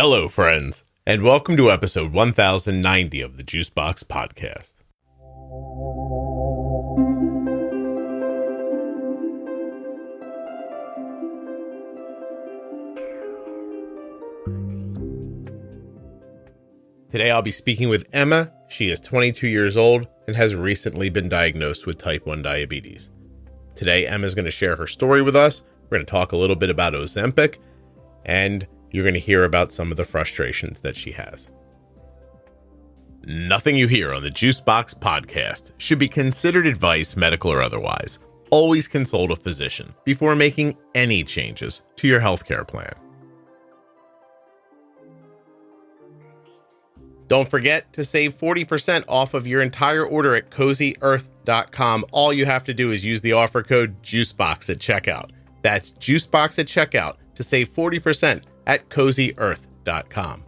Hello, friends, and welcome to episode 1090 of the Juicebox Podcast. Today I'll be speaking with Emma. She is 22 years old and has recently been diagnosed with type 1 diabetes. Today Emma's going to share her story with us. We're going to talk a little bit about Ozempic, and you're going to hear about some of the frustrations that she has. Nothing you hear on the Juicebox Podcast should be considered advice, medical or otherwise. Always consult a physician before making any changes to your healthcare plan. Don't forget to save 40% off of your entire order at CozyEarth.com. All you have to do is use the offer code JUICEBOX at checkout. That's JUICEBOX at checkout to save 40% at CozyEarth.com.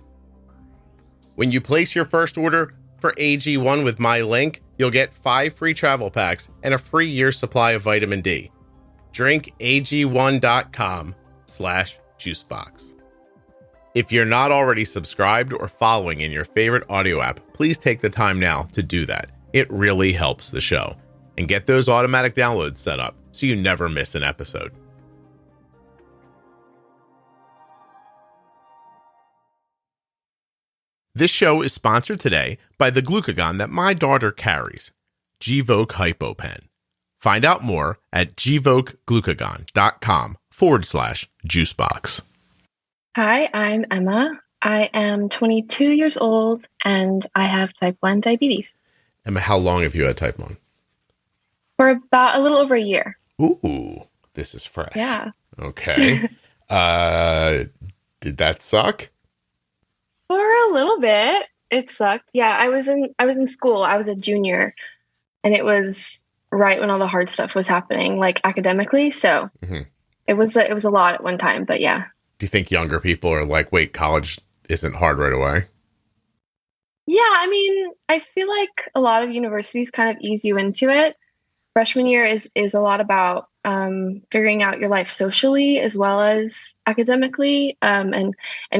When you place your first order for AG1 with my link, you'll get 5 free travel packs and a free year's supply of vitamin D. Drink AG1.com/juicebox. If you're not already subscribed or following in your favorite audio app, please take the time now to do that. It really helps the show. And get those automatic downloads set up so you never miss an episode. This show is sponsored today by the glucagon that my daughter carries, Gvoke HypoPen. Find out more at gvokeglucagon.com/juicebox. Hi, I'm Emma. I am 22 years old and I have type 1 diabetes. Emma, how long have you had type 1? For about a little over a year. Ooh, this is fresh. Yeah. Okay. Did that suck? For a little bit. It sucked. Yeah, I was in school. I was a junior and it was right when all the hard stuff was happening, like academically. So it was a lot at one time, but yeah. Do you think younger people are like, wait, college isn't hard right away? Yeah, I mean, I feel like a lot of universities kind of ease you into it. Freshman year is a lot about figuring out your life socially as well as academically, and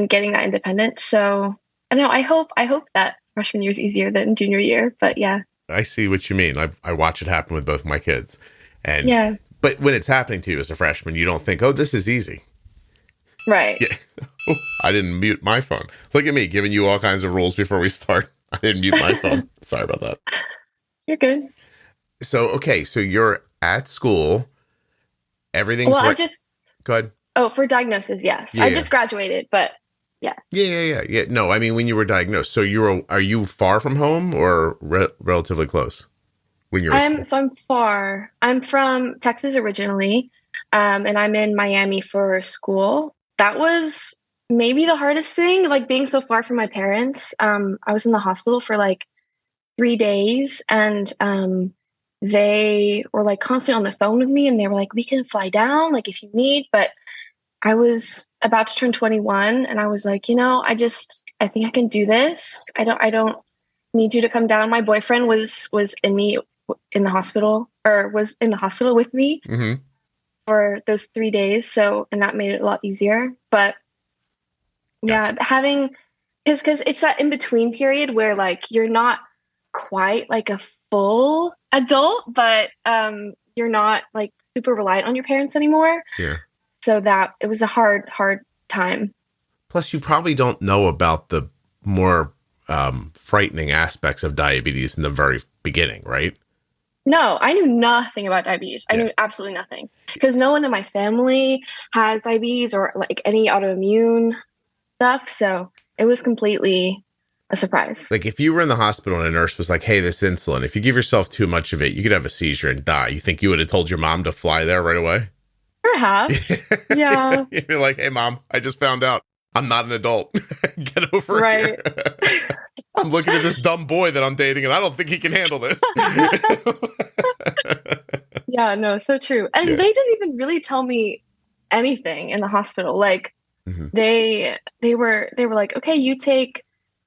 getting that independence. So I don't know. I hope that freshman year is easier than junior year. But yeah, I see what you mean. I watch it happen with both my kids, and yeah. But when it's happening to you as a freshman, you don't think, oh, this is easy. Right. Yeah. Oh, I didn't mute my phone. Look at me giving you all kinds of rules before we start. I didn't mute my phone. Sorry about that. You're good. So, okay. So you're at school. Everything's well, right. Go ahead. Oh, for diagnosis, yes. Yeah, I just graduated, but yeah. Yeah. No, I mean, when you were diagnosed. So are you far from home or relatively close? When you're at school? I'm far. I'm from Texas originally, and I'm in Miami for school. That was maybe the hardest thing, like being so far from my parents. I was in the hospital for like 3 days and they were like constantly on the phone with me and they were like, we can fly down, like if you need, but I was about to turn 21 and I was like, I think I can do this. I don't need you to come down. My boyfriend was in the hospital with me. Mm-hmm. For those 3 days. So, and that made it a lot easier, but yeah, because it's that in between period where like, you're not quite like a full adult, but, you're not like super reliant on your parents anymore. Yeah. So that it was a hard time. Plus you probably don't know about the more, frightening aspects of diabetes in the very beginning, right? No, I knew nothing about diabetes. I knew absolutely nothing because no one in my family has diabetes or like any autoimmune stuff. So it was completely a surprise. Like if you were in the hospital and a nurse was like, hey, this insulin, if you give yourself too much of it, you could have a seizure and die. You think you would have told your mom to fly there right away? Perhaps. Yeah. You'd be like, hey, mom, I just found out I'm not an adult. Get over right. Here. I'm looking at this dumb boy that I'm dating and I don't think he can handle this. Yeah, no, so true. And they didn't even really tell me anything in the hospital. Like they were like, okay, you take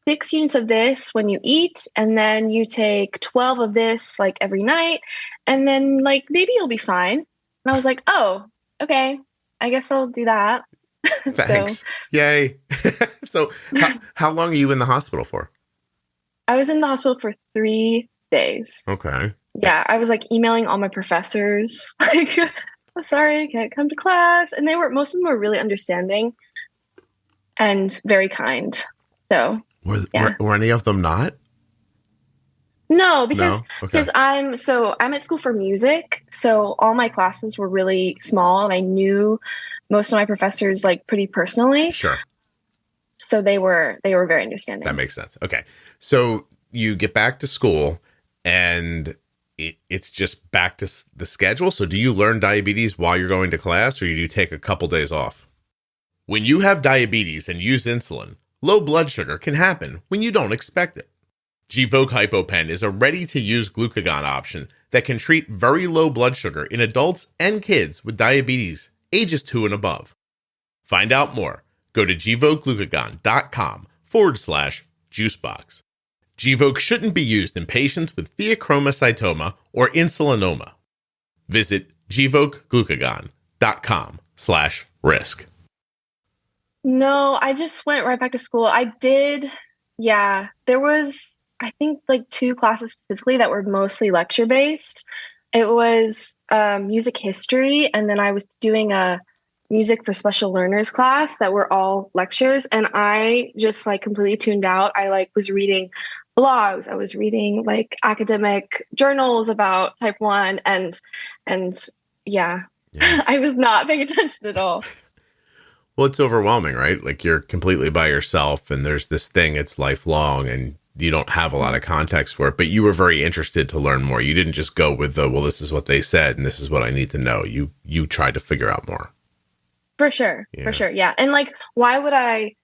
6 units of this when you eat, and then you take 12 of this like every night, and then like maybe you'll be fine. And I was like, oh, okay, I guess I'll do that. Thanks. Yay. So how long are you in the hospital for? I was in the hospital for 3 days. Okay. Yeah, I was like emailing all my professors, like, "I'm sorry, I can't come to class." And most of them were really understanding and very kind. So, yeah. Were any of them not? No, No? Okay. because I'm at school for music, so all my classes were really small and I knew most of my professors like pretty personally. Sure. So they were very understanding. That makes sense. Okay. So you get back to school and it's just back to the schedule. So do you learn diabetes while you're going to class, or do you take a couple days off? When you have diabetes and use insulin, low blood sugar can happen when you don't expect it. Gvoke HypoPen is a ready-to-use glucagon option that can treat very low blood sugar in adults and kids with diabetes ages 2 and above. Find out more. Go to gvokeglucagon.com/juicebox. Gvoke shouldn't be used in patients with pheochromocytoma or insulinoma. Visit gvokeglucagon.com/risk. No, I just went right back to school. I did, yeah. There was, I think, like 2 classes specifically that were mostly lecture based. It was music history, and then I was doing a music for special learners class that were all lectures, and I just like completely tuned out. I like was reading blogs. I was reading like academic journals about type 1 and yeah. I was not paying attention at all. Well, it's overwhelming, right? Like you're completely by yourself and there's this thing, it's lifelong and you don't have a lot of context for it, but you were very interested to learn more. You didn't just go with the, well, this is what they said and this is what I need to know. You tried to figure out more. For sure. Yeah. For sure. Yeah. And like, why would I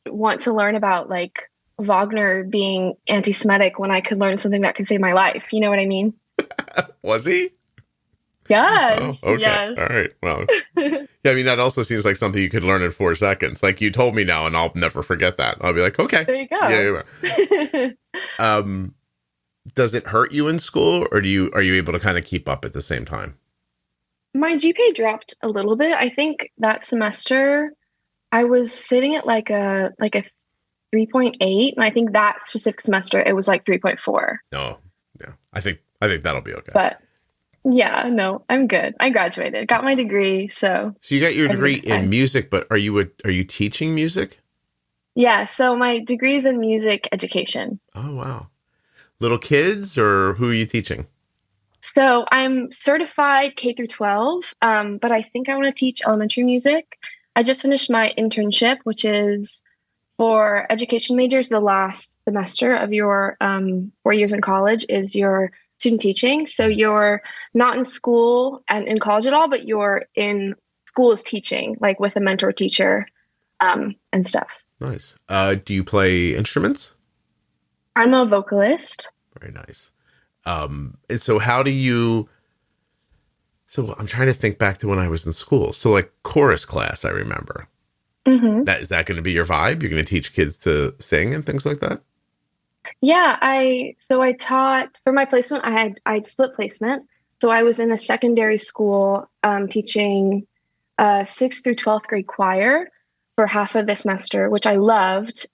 want to learn about like Wagner being anti-Semitic when I could learn something that could save my life? You know what I mean? Was he? Yes. Oh, okay. Yes. All right. Well, yeah, I mean, that also seems like something you could learn in 4 seconds. Like you told me now, and I'll never forget that. I'll be like, okay. There you go. Yeah. Does it hurt you in school, or are you able to kind of keep up at the same time? My GPA dropped a little bit. I think that semester I was sitting at like a 3.8, and I think that specific semester it was like 3.4. No. Yeah. I think that'll be okay. But yeah, no, I'm good. I graduated, got my degree. So you got your degree in music, but are you teaching music? Yeah. So my degree is in music education. Oh, wow. Little kids, or who are you teaching? So I'm certified K through 12, but I think I want to teach elementary music. I just finished my internship, which is for education majors. The last semester of your 4 years in college is your student teaching. So you're not in school and in college at all, but you're in school as teaching, like with a mentor teacher and stuff. Nice. Do you play instruments? I'm a vocalist. Very nice. And so so I'm trying to think back to when I was in school. So like chorus class, I remember. Mm-hmm. Is that going to be your vibe? You're going to teach kids to sing and things like that? Yeah, I taught for my placement. I'd split placement. So I was in a secondary school teaching 6th through 12th grade choir for half of the semester, which I loved.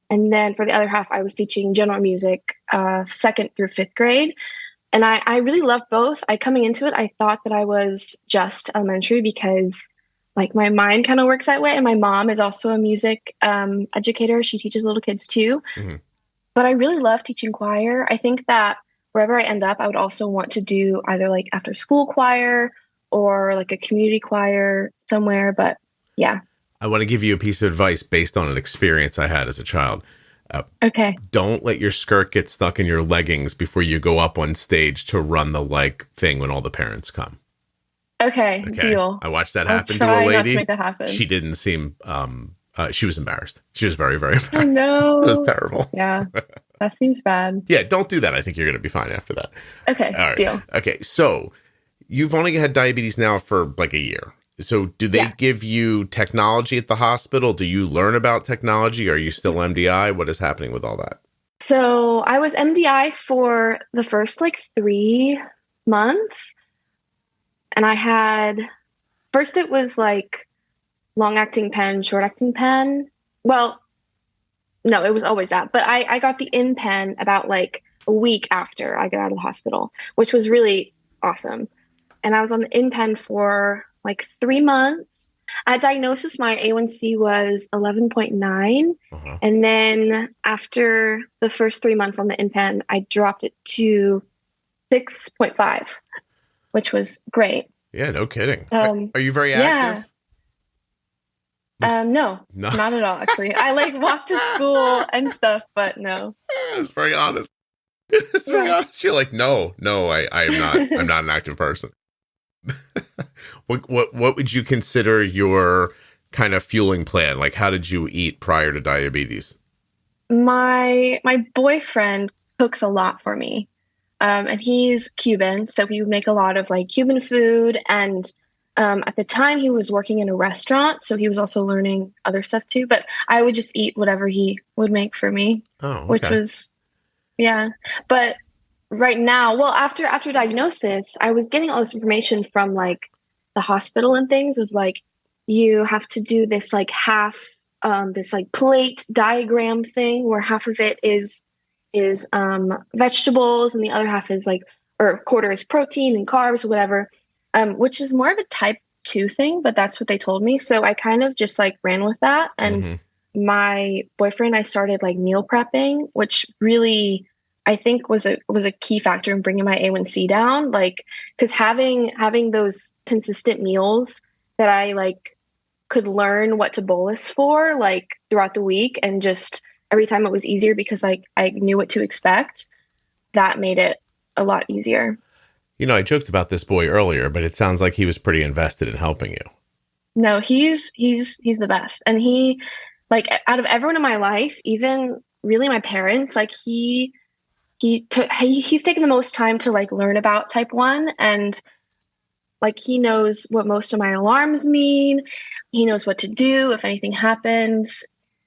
And then for the other half, I was teaching general music 2nd through 5th grade. And I really loved both. Coming into it, I thought that I was just elementary because like my mind kind of works that way. And my mom is also a music educator. She teaches little kids too. Mm-hmm. But I really love teaching choir. I think that wherever I end up, I would also want to do either like after school choir or like a community choir somewhere. But yeah. I want to give you a piece of advice based on an experience I had as a child. Okay. Don't let your skirt get stuck in your leggings before you go up on stage to run the like thing when all the parents come. Okay. Deal. I watched that happen to a lady. Not to make that happen. She didn't seem, she was embarrassed. She was very, very embarrassed. Oh, no. It was terrible. Yeah. That seems bad. Yeah. Don't do that. I think you're going to be fine after that. Okay. All right. Deal. Okay. So you've only had diabetes now for like a year. So do they give you technology at the hospital? Do you learn about technology? Are you still MDI? What is happening with all that? So I was MDI for the first like 3 months. And I had, first it was like long-acting pen, short-acting pen. Well, no, it was always that. But I got the in pen about like a week after I got out of the hospital, which was really awesome. And I was on the in pen for like 3 months. At diagnosis, my A1C was 11.9. Uh-huh. And then after the first 3 months on the in pen, I dropped it to 6.5, which was great. Yeah, no kidding. Are you very active? No, No. not at all, actually. I like walk to school and stuff, but no. It's very honest. It's very honest. You're like, no, I am not. I'm not an active person. What would you consider your kind of fueling plan? Like, how did you eat prior to diabetes? My boyfriend cooks a lot for me. And he's Cuban, so he would make a lot of like Cuban food. And at the time, he was working in a restaurant, so he was also learning other stuff too. But I would just eat whatever he would make for me, which was, yeah. But right now, well, after diagnosis, I was getting all this information from like the hospital and things of like, you have to do this like half, this like plate diagram thing where half of it is vegetables and the other half is like, or quarter is protein and carbs or whatever, which is more of a type 2 thing, but that's what they told me. So I kind of just like ran with that. And my boyfriend, I started like meal prepping, which really I think was a key factor in bringing my A1C down. Like, because having those consistent meals that I like could learn what to bolus for like throughout the week, and just every time it was easier because I knew what to expect, that made it a lot easier. You know, I joked about this boy earlier, but it sounds like he was pretty invested in helping you. No, he's the best. And he, like, out of everyone in my life, even really my parents, like he's taken the most time to like learn about type 1, and like he knows what most of my alarms mean. He knows what to do if anything happens.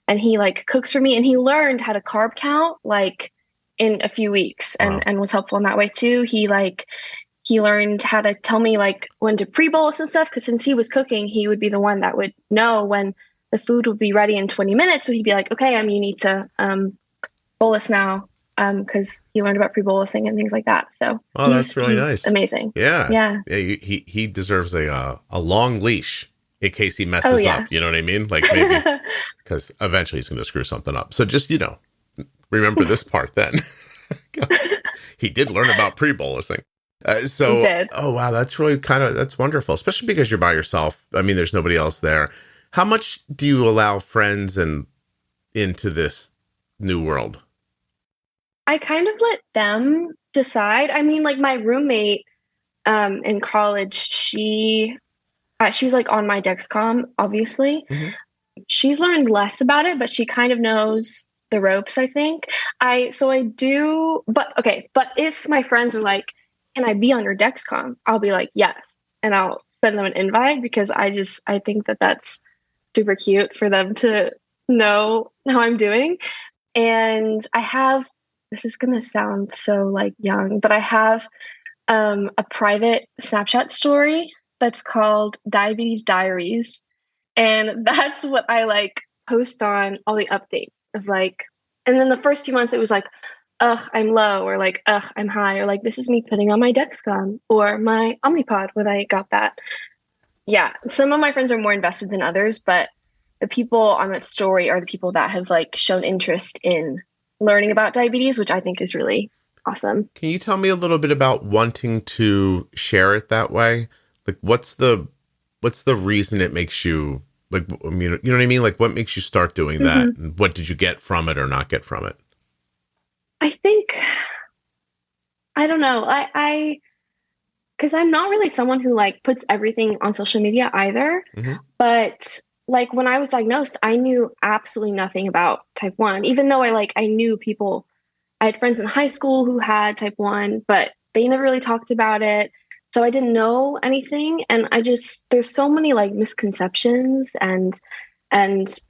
And he like cooks for me, and he learned how to carb count like in a few weeks, and was helpful in that way too. He learned how to tell me like when to pre-bolus and stuff, because since he was cooking, he would be the one that would know when the food would be ready in 20 minutes. So he'd be like, okay, you need to bolus now, because he learned about pre-bolusing and things like that. So that's really nice. Amazing. Yeah. He deserves a long leash in case he messes up. You know what I mean? Like maybe because eventually he's going to screw something up. So just, remember this part then. He did learn about pre-bolusing. So, oh, wow, that's really that's wonderful, especially because you're by yourself. I mean, there's nobody else there. How much do you allow friends into this new world? I kind of let them decide. I mean, like my roommate in college, she's like on my Dexcom, obviously. Mm-hmm. She's learned less about it, but she kind of knows the ropes, I think. So I do, but if my friends are like, can I be on your Dexcom? I'll be like, yes. And I'll send them an invite, because I think that that's super cute for them to know how I'm doing. And I have, this is going to sound so like young, but I have a private Snapchat story that's called Diabetes Diaries. And that's what I like post on all the updates of like, and then the first 2 months it was like, ugh, I'm low, or like, ugh, I'm high, or like, this is me putting on my Dexcom or my Omnipod when I got that. Yeah, some of my friends are more invested than others, but the people on that story are the people that have like shown interest in learning about diabetes, which I think is really awesome. Can you tell me a little bit about wanting to share it that way? Like, what's the reason it makes you like, I mean, you know what I mean? Like, what makes you start doing that? Mm-hmm. And what did you get from it or not get from it? I think, I don't know. Because I'm not really someone who like puts everything on social media either. Mm-hmm. But like when I was diagnosed, I knew absolutely nothing about type 1, even though I knew people. I had friends in high school who had type 1, but they never really talked about it. So I didn't know anything. And there's so many like misconceptions and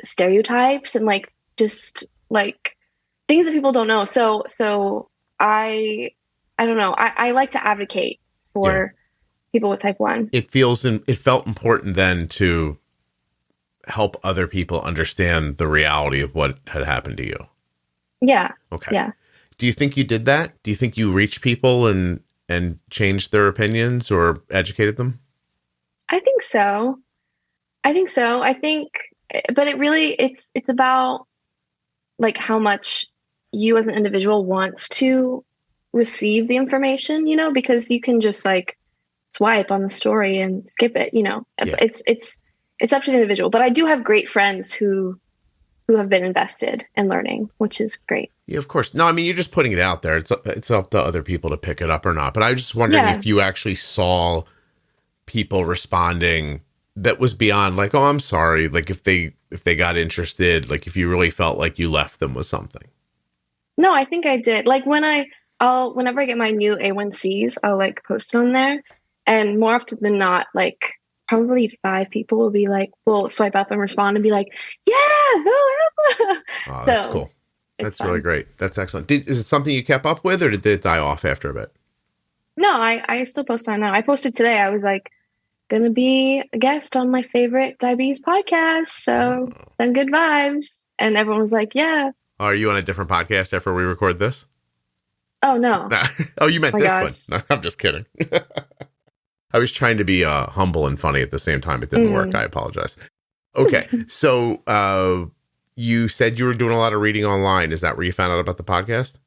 stereotypes and like just like things that people don't know. So I don't know. I like to advocate for people with type 1. It felt important then to help other people understand the reality of what had happened to you. Yeah. Okay. Yeah. Do you think you did that? Do you think you reached people and changed their opinions or educated them? I think so. But it's about like how much you as an individual wants to receive the information, because you can just like swipe on the story and skip it, Yeah. It's up to the individual. But I do have great friends who have been invested in learning, which is great. Yeah, of course. No, I mean, you're just putting it out there. It's up to other people to pick it up or not. But I was just wondering if you actually saw people responding that was beyond like, oh, I'm sorry. Like if they got interested, like if you really felt like you left them with something. No, I think I did. Like whenever I get my new A1Cs, I'll like post on there, and more often than not, like probably 5 people will swipe up and respond and be like, yeah, go. Oh, that's cool. That's really great. That's excellent. Is it something you kept up with, or did it die off after a bit? No, I still post on now. I posted today. I was like, gonna be a guest on my favorite diabetes podcast. So send good vibes. And everyone was like, yeah. Are you on a different podcast after we record this? Oh, no. Oh, you meant this gosh. one. No, I'm just kidding. I was trying to be humble and funny at the same time. It didn't work. I apologize. Okay. So you said you were doing a lot of reading online. Is that where you found out about the podcast?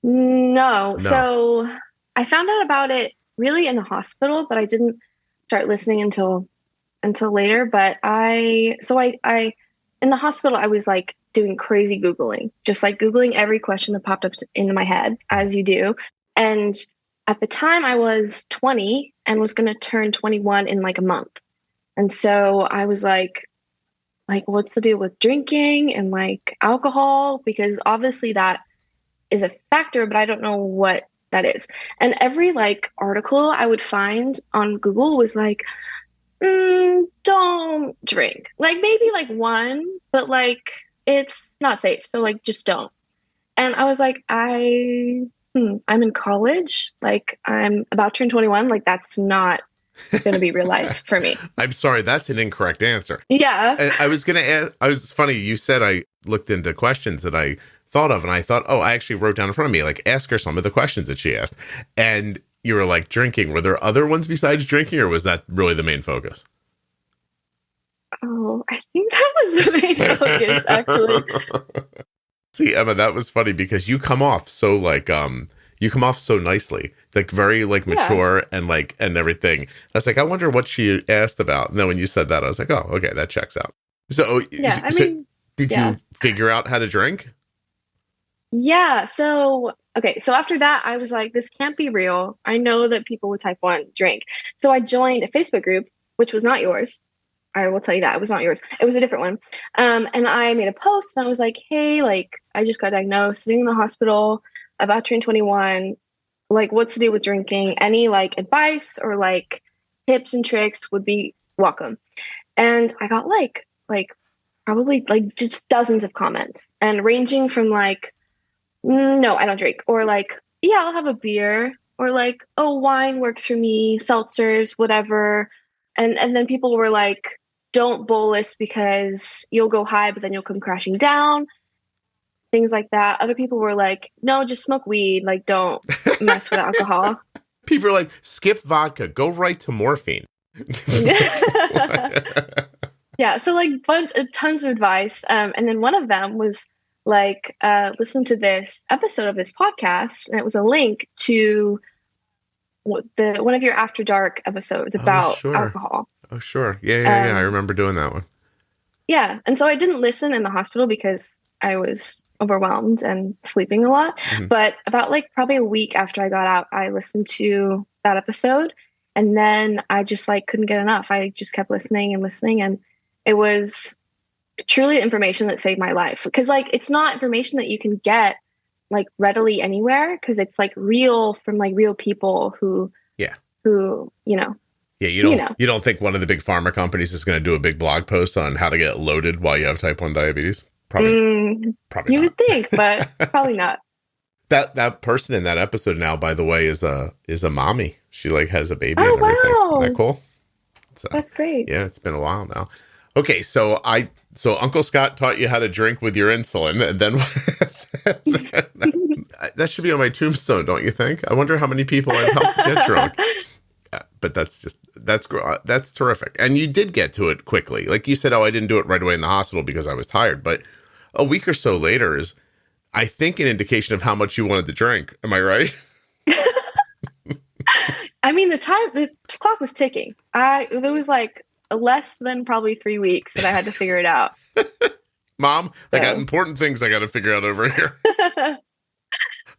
No. So I found out about it really in the hospital, but I didn't start listening until later. But I in the hospital, I was like doing crazy Googling, just like Googling every question that popped up into my head, as you do. And at the time I was 20 and was going to turn 21 in like a month. And so I was like, what's the deal with drinking and like alcohol? Because obviously that is a factor, but I don't know what that is. And every like article I would find on Google was like, don't drink. Like maybe like one, but like it's not safe. So like just don't. And I was like, I'm in college. Like I'm about to turn 21. Like that's not going to be real life for me. I'm sorry. That's an incorrect answer. Yeah. I was going to ask, it's funny. You said I looked into questions that I thought of, and I thought, I actually wrote down in front of me, like ask her some of the questions that she asked. And you were like drinking. Were there other ones besides drinking, or was that really the main focus? Oh, I think that was the main focus, actually. See, Emma, that was funny because you come off so like, you come off so nicely, like very like mature and like, and everything. I was like, I wonder what she asked about. And then when you said that, I was like, oh, okay, that checks out. So, did you figure out how to drink? Yeah. So after that, I was like, this can't be real. I know that people with type 1 drink. So I joined a Facebook group, which was not yours. I will tell you that it was not yours. It was a different one. And I made a post and I was like, hey, like I just got diagnosed, sitting in the hospital, about to turn 21. Like, what's the deal with drinking? Any like advice or like tips and tricks would be welcome. And I got like probably like just dozens of comments, and ranging from like, no, I don't drink, or like, yeah, I'll have a beer, or like, oh, wine works for me, seltzers, whatever. And then people were like, don't bolus because you'll go high, but then you'll come crashing down. Things like that. Other people were like, no, just smoke weed. Like, don't mess with alcohol. People are like, skip vodka, go right to morphine. Yeah. So like tons of advice. And then one of them was like, listen to this episode of this podcast. And it was a link to one of your After Dark episodes about alcohol. Oh, sure. Yeah. I remember doing that one. Yeah. And so I didn't listen in the hospital because I was overwhelmed and sleeping a lot. Mm-hmm. But about like probably a week after I got out, I listened to that episode, and then I just like couldn't get enough. I just kept listening. And it was truly information that saved my life, because like it's not information that you can get like readily anywhere, because it's like real from like real people who you don't think one of the big pharma companies is going to do a big blog post on how to get loaded while you have type 1 diabetes? Probably you not. would think, but probably not. That person in that episode now, by the way, is a mommy. She like has a baby and everything. Wow. Isn't that cool? So, that's great. Yeah, it's been a while now. Okay, so Uncle Scott taught you how to drink with your insulin, and then that should be on my tombstone, don't you think? I wonder how many people I've helped get drunk. But that's terrific. And you did get to it quickly. Like you said, I didn't do it right away in the hospital because I was tired. But a week or so later is, I think, an indication of how much you wanted to drink. Am I right? I mean, the clock was ticking. There was like less than probably 3 weeks that I had to figure it out. Mom, I got important things I got to figure out over here.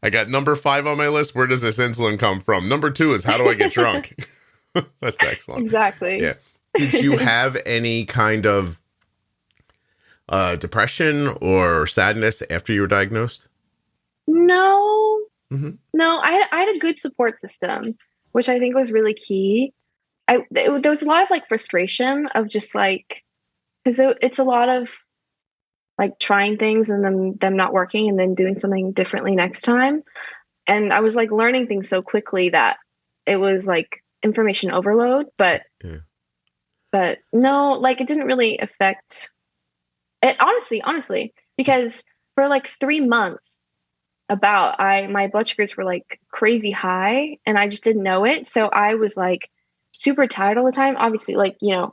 I got number 5 on my list. Where does this insulin come from? Number 2 is how do I get drunk? That's excellent. Exactly. Yeah. Did you have any kind of depression or sadness after you were diagnosed? No. Mm-hmm. No, I had a good support system, which I think was really key. There was a lot of like frustration of just like, because it's a lot of like trying things and then them not working and then doing something differently next time. And I was like learning things so quickly that it was like information overload, but no, like it didn't really affect it. Honestly, because for like 3 months my blood sugars were like crazy high and I just didn't know it. So I was like super tired all the time. Obviously, like, being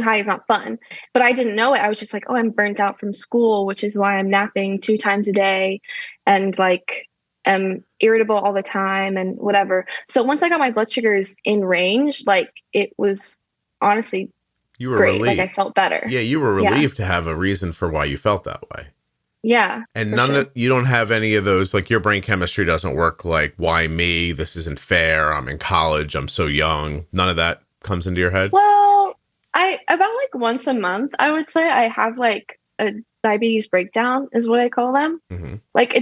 high is not fun, but I didn't know it. I was just like, oh, I'm burnt out from school, which is why I'm napping 2 times a day and like am irritable all the time and whatever. So once I got my blood sugars in range, like it was honestly you were great. relieved. Like I felt better. Yeah, you were relieved to have a reason for why you felt that way. Yeah. And you don't have any of those, like your brain chemistry doesn't work like, why me? This isn't fair. I'm in college. I'm so young. None of that comes into your head? Well, about like once a month, I would say I have like a diabetes breakdown is what I call them. Mm-hmm. Like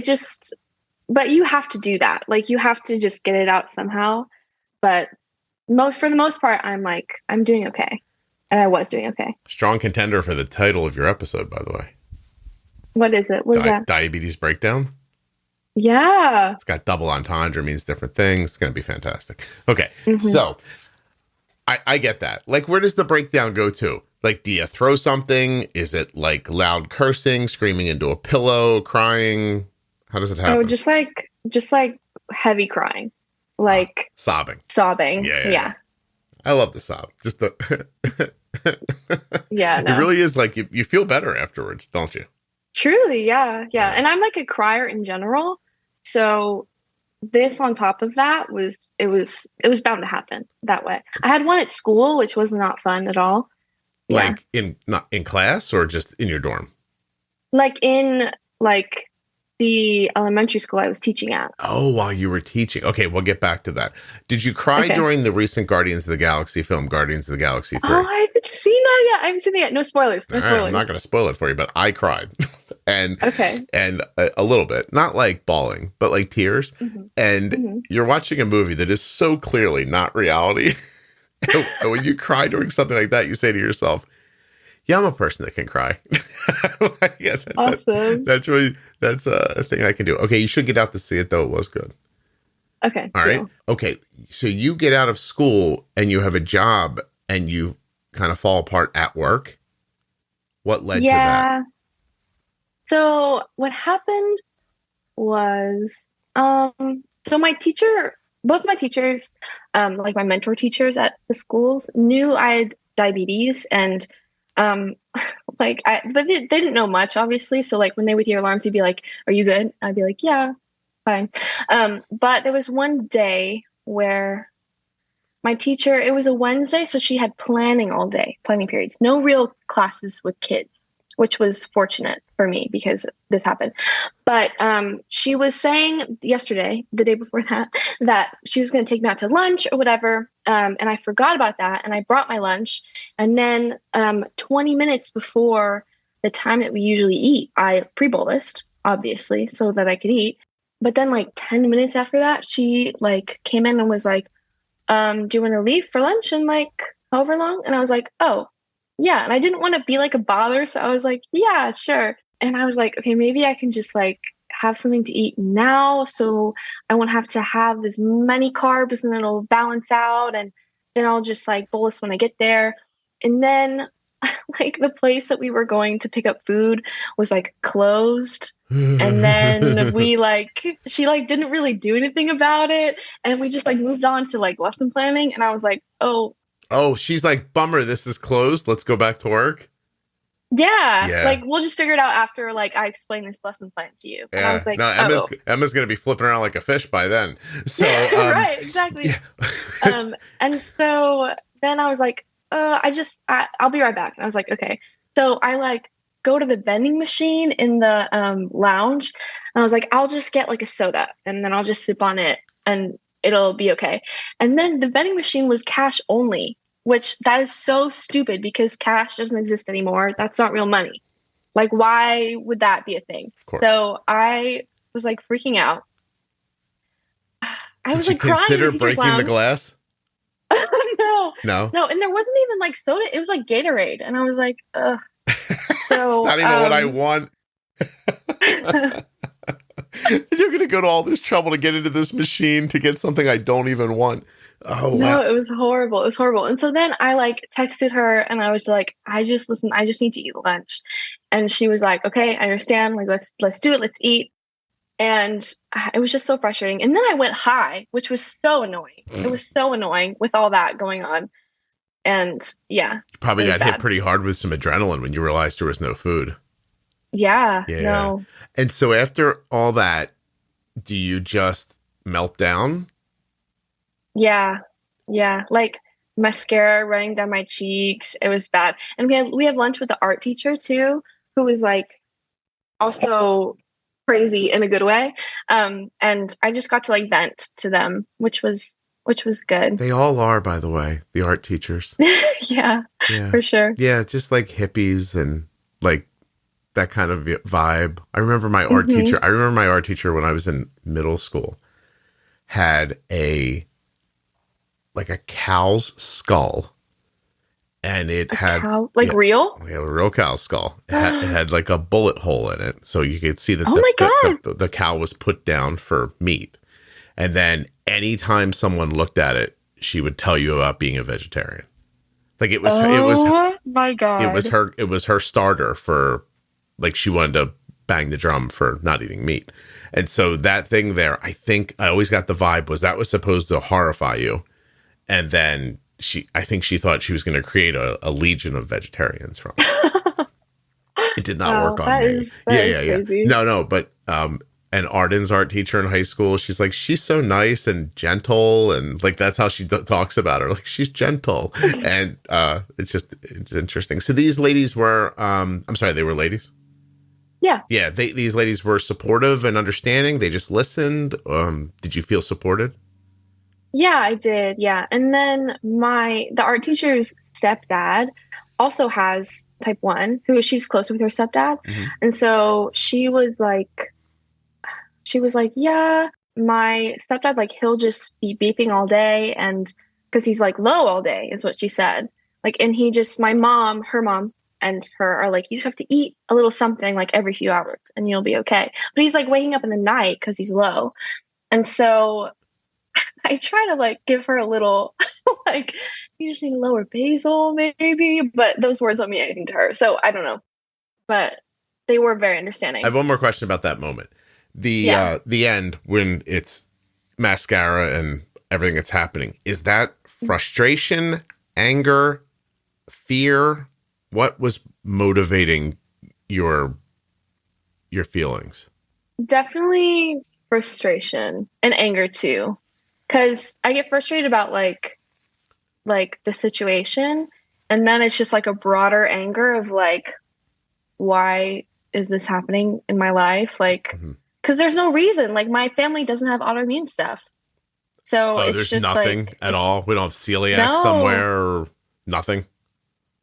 but you have to do that. Like you have to just get it out somehow. But for the most part, I'm doing okay. And I was doing okay. Strong contender for the title of your episode, by the way. What is it? What is that? Diabetes breakdown? Yeah. It's got double entendre, means different things. It's going to be fantastic. Okay. Mm-hmm. So I get that. Like, where does the breakdown go to? Like, do you throw something? Is it like loud cursing, screaming into a pillow, crying? How does it happen? Oh, just like heavy crying, like sobbing. Yeah. I love the sob. Just the. Yeah. No. It really is like you feel better afterwards, don't you? Truly, yeah. And I'm like a crier in general, so this on top of that was bound to happen that way. I had one at school, which was not fun at all. Yeah. Like not in class or just in your dorm? Like in like the elementary school I was teaching at. Oh, while you were teaching. Okay, we'll get back to that. Did you cry during the recent Guardians of the Galaxy film, Guardians of the Galaxy 3? Oh, I haven't seen that yet. I haven't seen it yet. No spoilers. Right, I'm not going to spoil it for you, but I cried. and a little bit. Not like bawling, but like tears. Mm-hmm. And you're watching a movie that is so clearly not reality. And when you cry during something like that, you say to yourself, yeah, I'm a person that can cry. Awesome. That's a thing I can do. Okay, you should get out to see it, though. It was good. Okay. All right. Okay, so you get out of school and you have a job and you kind of fall apart at work. What led to that? So what happened was, so my teacher, both my teachers, like my mentor teachers at the schools, knew I had diabetes and but they didn't know much, obviously. So like when they would hear alarms, he'd be like, "Are you good?" I'd be like, "Yeah, fine." But there was one day where my teacher, it was a Wednesday, so she had planning all day, planning periods, no real classes with kids, which was fortunate for me because this happened. But she was saying yesterday, the day before that she was going to take me out to lunch or whatever. And I forgot about that. And I brought my lunch. And then 20 minutes before the time that we usually eat, I pre-bolused, obviously, so that I could eat. But then like 10 minutes after that, she like came in and was like, do you want to leave for lunch in like however long? And I was like, oh, yeah. And I didn't want to be like a bother. So I was like, yeah, sure. And I was like, okay, maybe I can just like have something to eat now. So I won't have to have as many carbs and then it'll balance out. And then I'll just like bolus when I get there. And then like the place that we were going to pick up food was like closed. And then she like didn't really do anything about it. And we just like moved on to like lesson planning. And I was like, oh, she's like, bummer, this is closed. Let's go back to work. Yeah. Like we'll just figure it out after like I explain this lesson plan to you. And I was like, no, Emma's gonna be flipping around like a fish by then. So right, exactly. Yeah. And so then I was like, I'll be right back. And I was like, okay. So I like go to the vending machine in the lounge, and I was like, I'll just get like a soda, and then I'll just sip on it, and it'll be okay. And then the vending machine was cash only. Which that is so stupid because cash doesn't exist anymore. That's not real money. Like, why would that be a thing? Of course. So I was like freaking out. I was like crying. Consider breaking the glass? No. And there wasn't even like soda. It was like Gatorade. And I was like, ugh. So, it's not even what I want. You're going to go to all this trouble to get into this machine to get something I don't even want. Oh, wow. No, it was horrible. It was horrible. And so then I like texted her and I was like, I just need to eat lunch. And she was like, okay, I understand. Like, let's do it. Let's eat. And it was just so frustrating. And then I went high, which was so annoying. It was so annoying with all that going on. And yeah. You probably got hit pretty hard with some adrenaline when you realized there was no food. Yeah. No. And so after all that, do you just melt down? Yeah. Like mascara running down my cheeks. It was bad. And we had lunch with the art teacher too, who was like also crazy in a good way. And I just got to like vent to them, which was good. They all are, by the way, the art teachers. yeah, for sure. Yeah, just like hippies and like that kind of vibe. I remember my art teacher. I remember my art teacher when I was in middle school had a cow's skull, and it had real? Yeah, a real cow skull. It had like a bullet hole in it, so you could see that the cow was put down for meat. And then anytime someone looked at it, she would tell you about being a vegetarian. Like it was my God. It was her starter for, like, she wanted to bang the drum for not eating meat. And so that thing there, I think I always got the vibe was that was supposed to horrify you. And then I think she thought she was going to create a legion of vegetarians from it. It did not work on me. Yeah. No, but and Arden's art teacher in high school, she's like, she's so nice and gentle, and like that's how she talks about her. Like, she's gentle, and it's interesting. So these ladies were, I'm sorry, they were ladies. Yeah. These ladies were supportive and understanding. They just listened. Did you feel supported? Yeah, I did. Yeah. And then the art teacher's stepdad also has type 1, she's close with her stepdad. Mm-hmm. And so she was like, yeah, my stepdad, like, he'll just be beeping all day. And cause he's like low all day is what she said. Like, and her mom and her are like, you just have to eat a little something like every few hours and you'll be okay. But he's like waking up in the night cause he's low. And so I try to like give her a little, like, you just need a lower basal maybe, but those words don't mean anything to her. So I don't know, but they were very understanding. I have one more question about that moment. The end when it's mascara and everything that's happening, is that frustration, anger, fear? What was motivating your feelings? Definitely frustration and anger too. Cause I get frustrated about like the situation, and then it's just like a broader anger of like, why is this happening in my life? Like, cause there's no reason. Like, my family doesn't have autoimmune stuff. So it's there's just nothing like, at all. We don't have celiac somewhere or nothing.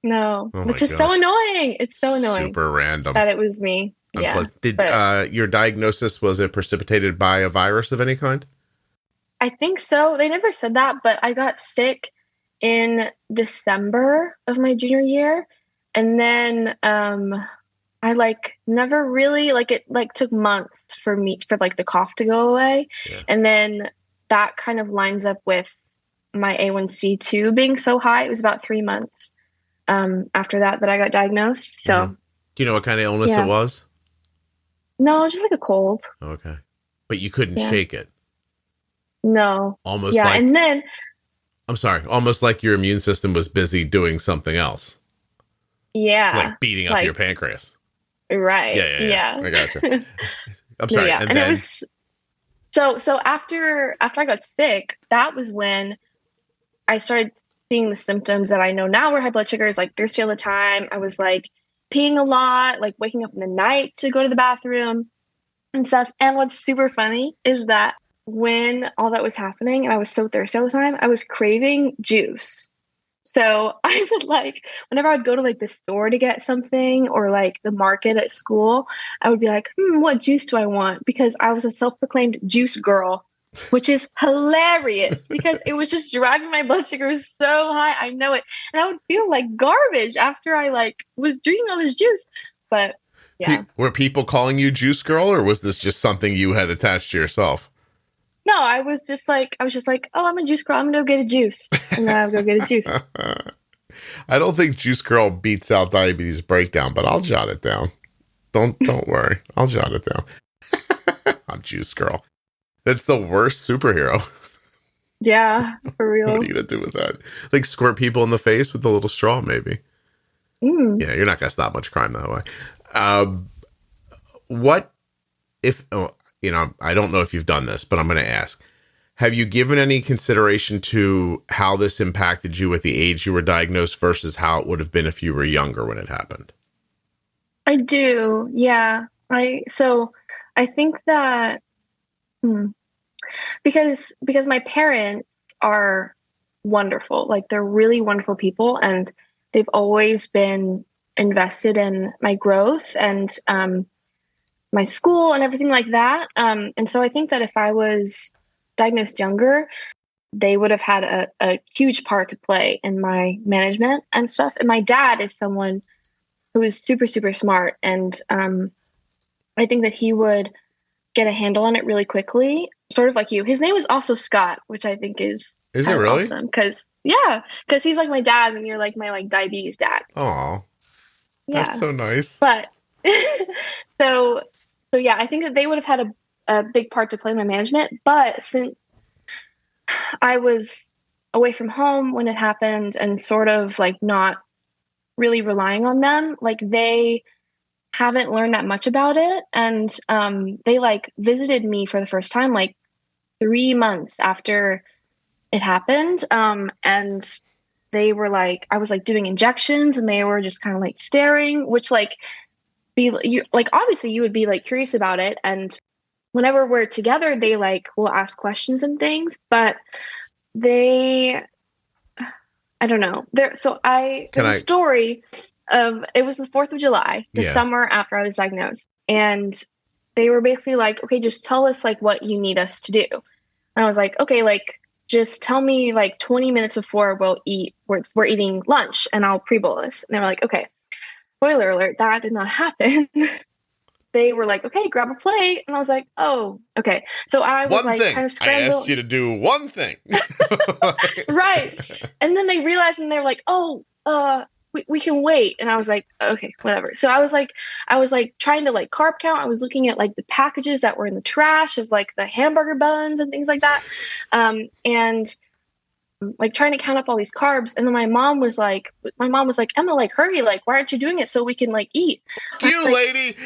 No, which is so annoying. It's so annoying. Super random that it was me. Unpleasant. Yeah. Did your diagnosis, was it precipitated by a virus of any kind? I think so. They never said that, but I got sick in December of my junior year. And then I like never really, like, it like took months for like the cough to go away. Yeah. And then that kind of lines up with my A1C too being so high. It was about 3 months. after that I got diagnosed. So, do you know what kind of illness it was? No, just like a cold. Okay. But you couldn't shake it. No. Almost like, and then I'm sorry, almost like your immune system was busy doing something else. Yeah. Like beating up your pancreas. Right. Yeah. I gotcha. I'm sorry. And then, it was so after I got sick, that was when I started seeing the symptoms that I know now were high blood sugars, like thirsty all the time. I was like peeing a lot, like waking up in the night to go to the bathroom and stuff. And what's super funny is that when all that was happening and I was so thirsty all the time, I was craving juice. So I would whenever I would go to the store to get something or the market at school, I would be like, what juice do I want? Because I was a self-proclaimed juice girl, which is hilarious because it was just driving my blood sugar so high. I know it. And I would feel like garbage after I was drinking all this juice. But yeah. Were people calling you juice girl, or was this just something you had attached to yourself? No, I was just like, oh, I'm a juice girl. I'm going to go get a juice. And then I would go get a juice. I don't think juice girl beats out diabetes breakdown, but I'll jot it down. Don't worry. I'll jot it down. I'm juice girl. That's the worst superhero. Yeah, for real. What are you going to do with that? Like squirt people in the face with a little straw, maybe. Yeah, you're not going to stop much crime that way. What if, I don't know if you've done this, but I'm going to ask. Have you given any consideration to how this impacted you at the age you were diagnosed versus how it would have been if you were younger when it happened? I do. Yeah. I think that because my parents are wonderful. They're really wonderful people, and they've always been invested in my growth and my school and everything like that. And so I think that if I was diagnosed younger, they would have had a huge part to play in my management and stuff. And my dad is someone who is super, super smart. And I think that he would get a handle on it really quickly, sort of like you. His name is also Scott, which I think is it really awesome because he's like my dad and you're like my diabetes dad. Oh, that's so nice. But so yeah, I think that they would have had a big part to play in my management. But since I was away from home when it happened and sort of not really relying on them, they haven't learned that much about it. And they visited me for the first time 3 months after it happened. And they were I was doing injections and they were just kind of staring, which obviously you would be curious about it. And whenever we're together, they will ask questions and things, but I don't know. There's a story of, it was the 4th of July, the summer after I was diagnosed. And they were basically okay, just tell us what you need us to do. And I was like, okay, just tell me 20 minutes before we're eating lunch and I'll pre-bolus. And they were like, okay. Spoiler alert, that did not happen. They were like, okay, grab a plate. And I was like, oh, okay. So I was kind of scrambled. I asked you to do one thing. Right. And then they realized and they were like, oh, we can wait. And I was like, okay, whatever. So I was trying to carb count. I was looking at the packages that were in the trash of the hamburger buns and things like that. And trying to count up all these carbs. And then my mom was like, Emma, hurry, why aren't you doing it so we can eat? You lady.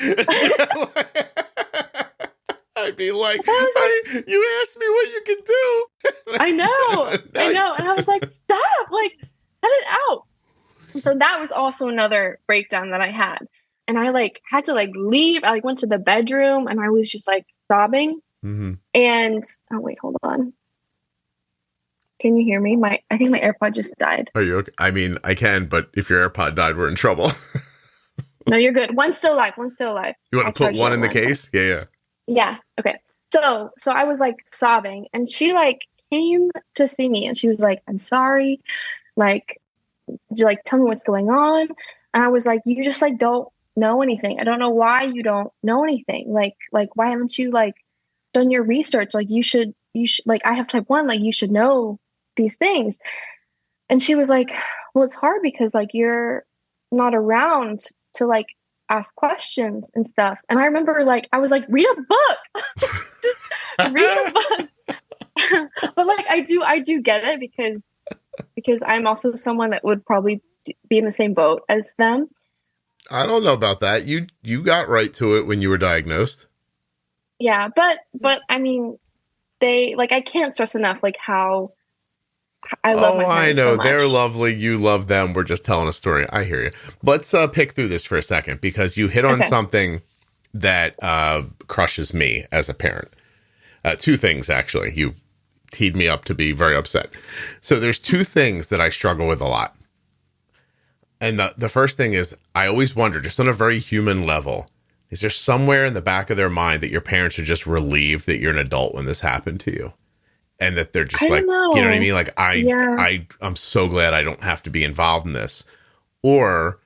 I'd be you asked me what you could do. I know. And I was like, stop, cut it out. And so that was also another breakdown that I had. And I had to leave. I went to the bedroom and I was just sobbing. Mm-hmm. And oh wait, hold on. Can you hear me? I think my AirPod just died. Are you okay? I mean, I can, but if your AirPod died, we're in trouble. No, you're good. One's still alive. You want to put one in the case? Yeah. Yeah. Okay. So I was sobbing and she came to see me and she was like, I'm sorry. Tell me what's going on. And I was like, you just don't know anything. I don't know why you don't know anything. Why haven't you done your research? You should I have type 1, you should know these things. And she was like, well, it's hard because like you're not around to like ask questions and stuff. And I remember like I was like, read a book. Just read a book. But like I do get it because I'm also someone that would probably be in the same boat as them. I don't know about that. You got right to it when you were diagnosed. Yeah, but I mean, they like I can't stress enough like how I love my parents. I know. So much. They're lovely. You love them. We're just telling a story. I hear you. Let's pick through this for a second because you hit on something that crushes me as a parent. Two things, actually. You teed me up to be very upset. So there's two things that I struggle with a lot. And the first thing is I always wonder, just on a very human level, is there somewhere in the back of their mind that your parents are just relieved that you're an adult when this happened to you? And that they're just like, you know what I mean? Like, I'm so glad I don't have to be involved in this. Or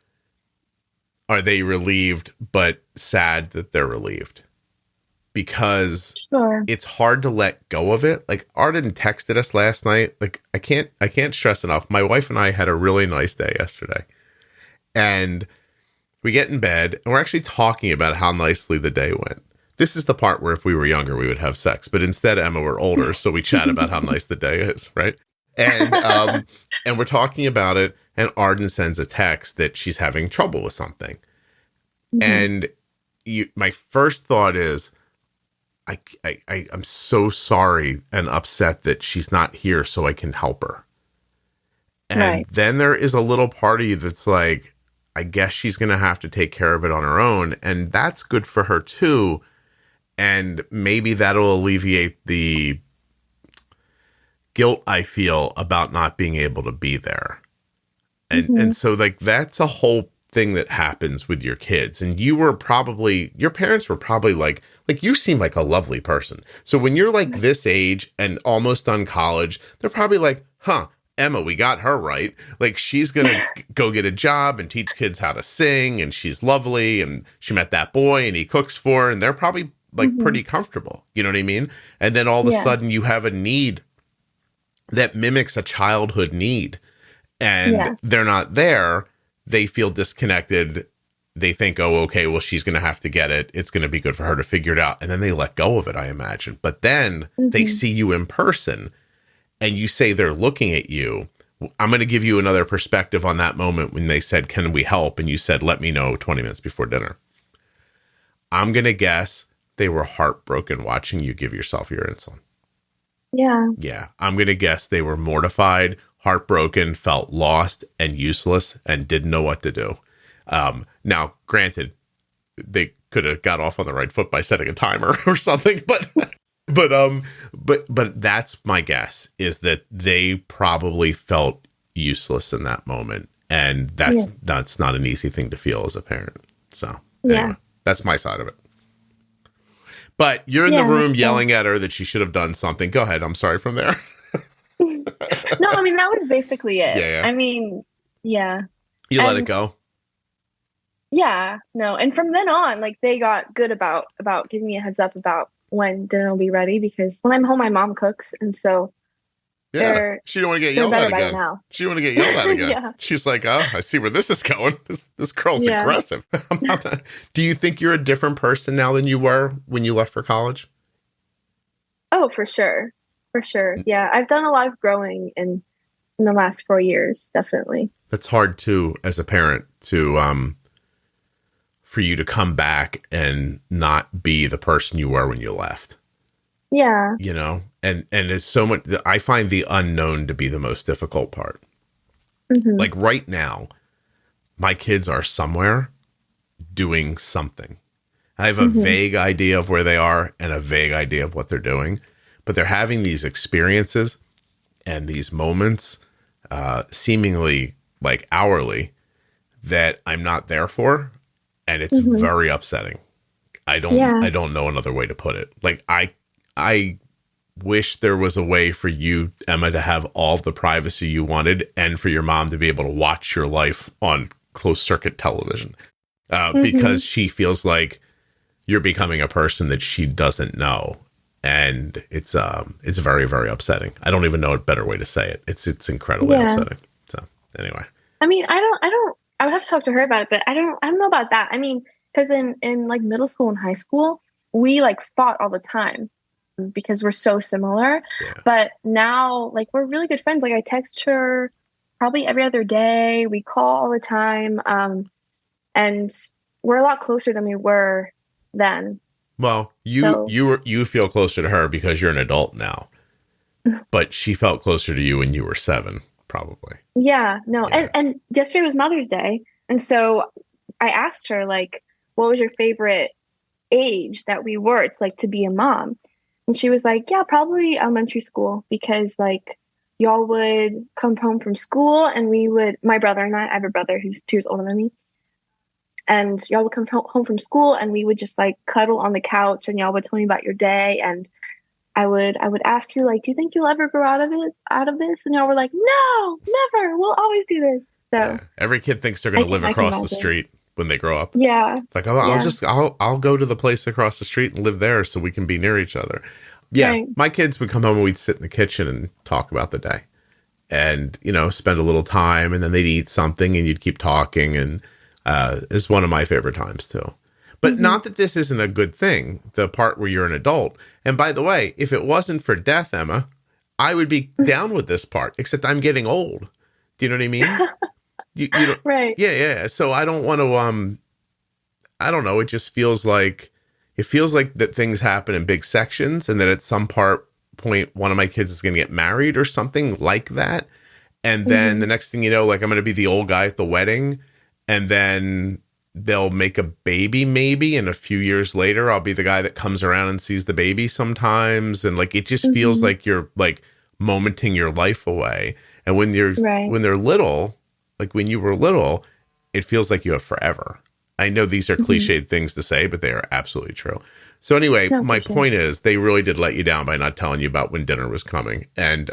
are they relieved, but sad that they're relieved? Because it's hard to let go of it. Like Arden texted us last night. Like, I can't stress enough. My wife and I had a really nice day yesterday. And we get in bed and we're actually talking about how nicely the day went. This is the part where if we were younger, we would have sex. But instead, Emma, we're older, so we chat about how nice the day is, right? And and we're talking about it, and Arden sends a text that she's having trouble with something. Mm-hmm. And my first thought is, I'm so sorry and upset that she's not here so I can help her. And then there is a little part of you that's like, I guess she's going to have to take care of it on her own. And that's good for her too. And maybe that'll alleviate the guilt I feel about not being able to be there. And so like, that's a whole thing that happens with your kids. And your parents were probably like you seem like a lovely person. So when you're like this age and almost done college, they're probably like, Emma, we got her right. Like she's going to go get a job and teach kids how to sing. And she's lovely. And she met that boy and he cooks for her. And they're probably like pretty comfortable. You know what I mean? And then all of a sudden you have a need that mimics a childhood need. And they're not there. They feel disconnected. They think, oh, okay, well, she's going to have to get it. It's going to be good for her to figure it out. And then they let go of it, I imagine. But then they see you in person and you say they're looking at you. I'm going to give you another perspective on that moment when they said, can we help? And you said, let me know 20 minutes before dinner. I'm going to guess they were heartbroken watching you give yourself your insulin. Yeah. Yeah. I'm going to guess they were mortified, heartbroken, felt lost and useless and didn't know what to do. Now, granted, they could have got off on the right foot by setting a timer or something, but that's my guess, is that they probably felt useless in that moment. And that's not an easy thing to feel as a parent. So anyway, that's my side of it. But you're in the room yelling at her that she should have done something. Go ahead. I'm sorry from there. No, I mean, that was basically it. Yeah. I mean, yeah. You let it go. Yeah, no. And from then on, like they got good about giving me a heads up about when dinner will be ready, because when I'm home, my mom cooks. And so she don't want to get yelled at again. She don't want to get yelled at again. She's like, oh, I see where this is going. This girl's aggressive. Do you think you're a different person now than you were when you left for college? Oh, for sure. For sure. Yeah. I've done a lot of growing in the last 4 years. Definitely. That's hard too, as a parent, to, for you to come back and not be the person you were when you left. Yeah. You know, and it's so much, I find the unknown to be the most difficult part. Like right now, my kids are somewhere doing something. I have a vague idea of where they are and a vague idea of what they're doing, but they're having these experiences and these moments, seemingly like hourly, that I'm not there for. And it's very upsetting. I don't know another way to put it. Like I wish there was a way for you, Emma, to have all the privacy you wanted, and for your mom to be able to watch your life on closed circuit television, because she feels like you're becoming a person that she doesn't know, and it's very, very upsetting. I don't even know a better way to say it. It's incredibly upsetting. Anyway. I mean, I would have to talk to her about it, but I don't know about that. I mean, because in like middle school and high school, we like fought all the time because we're so similar. Yeah. But now, like, we're really good friends. Like, I text her probably every other day. We call all the time. And we're a lot closer than we were then. Well, you feel closer to her because you're an adult now, but she felt closer to you when you were 7, probably. Yeah, no. Yeah. And yesterday was Mother's Day. And so I asked her, like, what was your favorite age that we were? It's like to be a mom. And she was like, yeah, probably elementary school, because like y'all would come home from school and my brother and I have a brother who's 2 years older than me. And y'all would come home from school and we would just like cuddle on the couch and y'all would tell me about your day. And I would ask you, like, do you think you'll ever grow out of this? And y'all were like, no, never. We'll always do this. So yeah. Every kid thinks they're going to live across the street when they grow up. Yeah. Like, I'll go to the place across the street and live there so we can be near each other. Yeah. Right. My kids would come home and we'd sit in the kitchen and talk about the day and, spend a little time, and then they'd eat something and you'd keep talking. And it's one of my favorite times too. But not that this isn't a good thing, the part where you're an adult. And by the way, if it wasn't for death, Emma, I would be down with this part, except I'm getting old. Do you know what I mean? You right. Yeah. So I don't want to, I don't know. It just feels like that things happen in big sections, and that at some point, one of my kids is going to get married or something like that. And then the next thing you know, like, I'm going to be the old guy at the wedding, and then they'll make a baby maybe. And a few years later, I'll be the guy that comes around and sees the baby sometimes. And like, it just feels like you're like momenting your life away. And when when they're little, like when you were little, it feels like you have forever. I know these are cliched things to say, but they are absolutely true. So anyway, my point is, they really did let you down by not telling you about when dinner was coming. And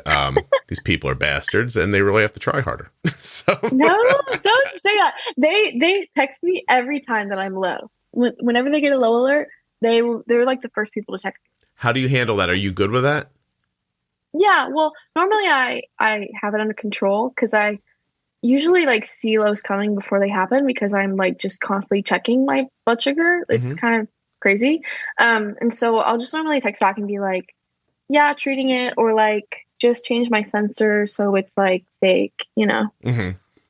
these people are bastards, and they really have to try harder. So no, don't say that. They text me every time that I'm low. Whenever they get a low alert, they're like the first people to text me. How do you handle that? Are you good with that? Yeah, well, normally I have it under control, because I usually like see lows coming before they happen, because I'm like just constantly checking my blood sugar. It's kind of crazy. And so I'll just normally text back and be like, yeah, treating it, or like just change my sensor so it's like fake,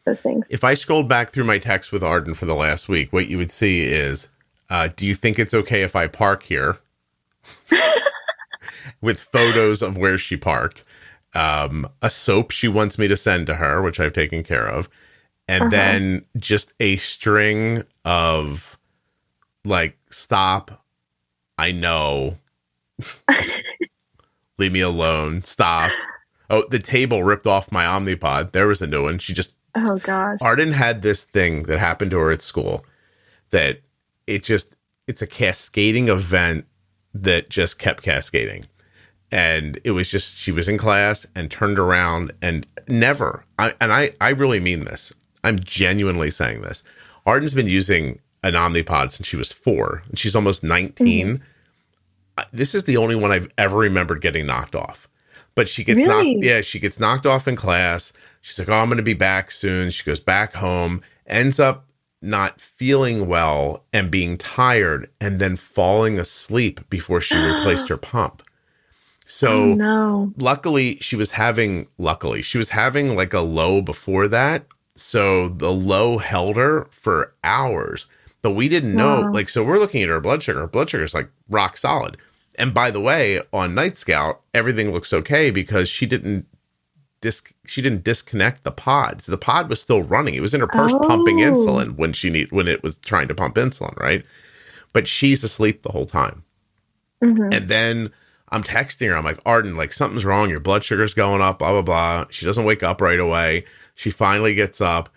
those things. If I scrolled back through my text with Arden for the last week, what you would see is, do you think it's okay if I park here? With photos of where she parked. A soap she wants me to send to her, which I've taken care of. And then just a string of like, stop. I know. Leave me alone. Stop. Oh, the table ripped off my Omnipod. There was a new one. Oh gosh. Arden had this thing that happened to her at school that it's a cascading event that just kept cascading. And it was just, she was in class and turned around and never, I really mean this. I'm genuinely saying this. Arden's been using an Omnipod since she was 4, and she's almost 19. This is the only one I've ever remembered getting knocked off. But she gets she gets knocked off in class. She's like, oh, I'm going to be back soon. She goes back home, ends up not feeling well and being tired, and then falling asleep before she replaced her pump. So luckily she was having like a low before that. So the low held her for hours, but we didn't know, like, so we're looking at her blood sugar. Her blood sugar is like rock solid. And by the way, on Night Scout, everything looks okay because she didn't disconnect the pod. So the pod was still running. It was in her purse pumping insulin when it was trying to pump insulin, right? But she's asleep the whole time. And then I'm texting her. I'm like, Arden, like, something's wrong. Your blood sugar's going up, blah, blah, blah. She doesn't wake up right away. She finally gets up.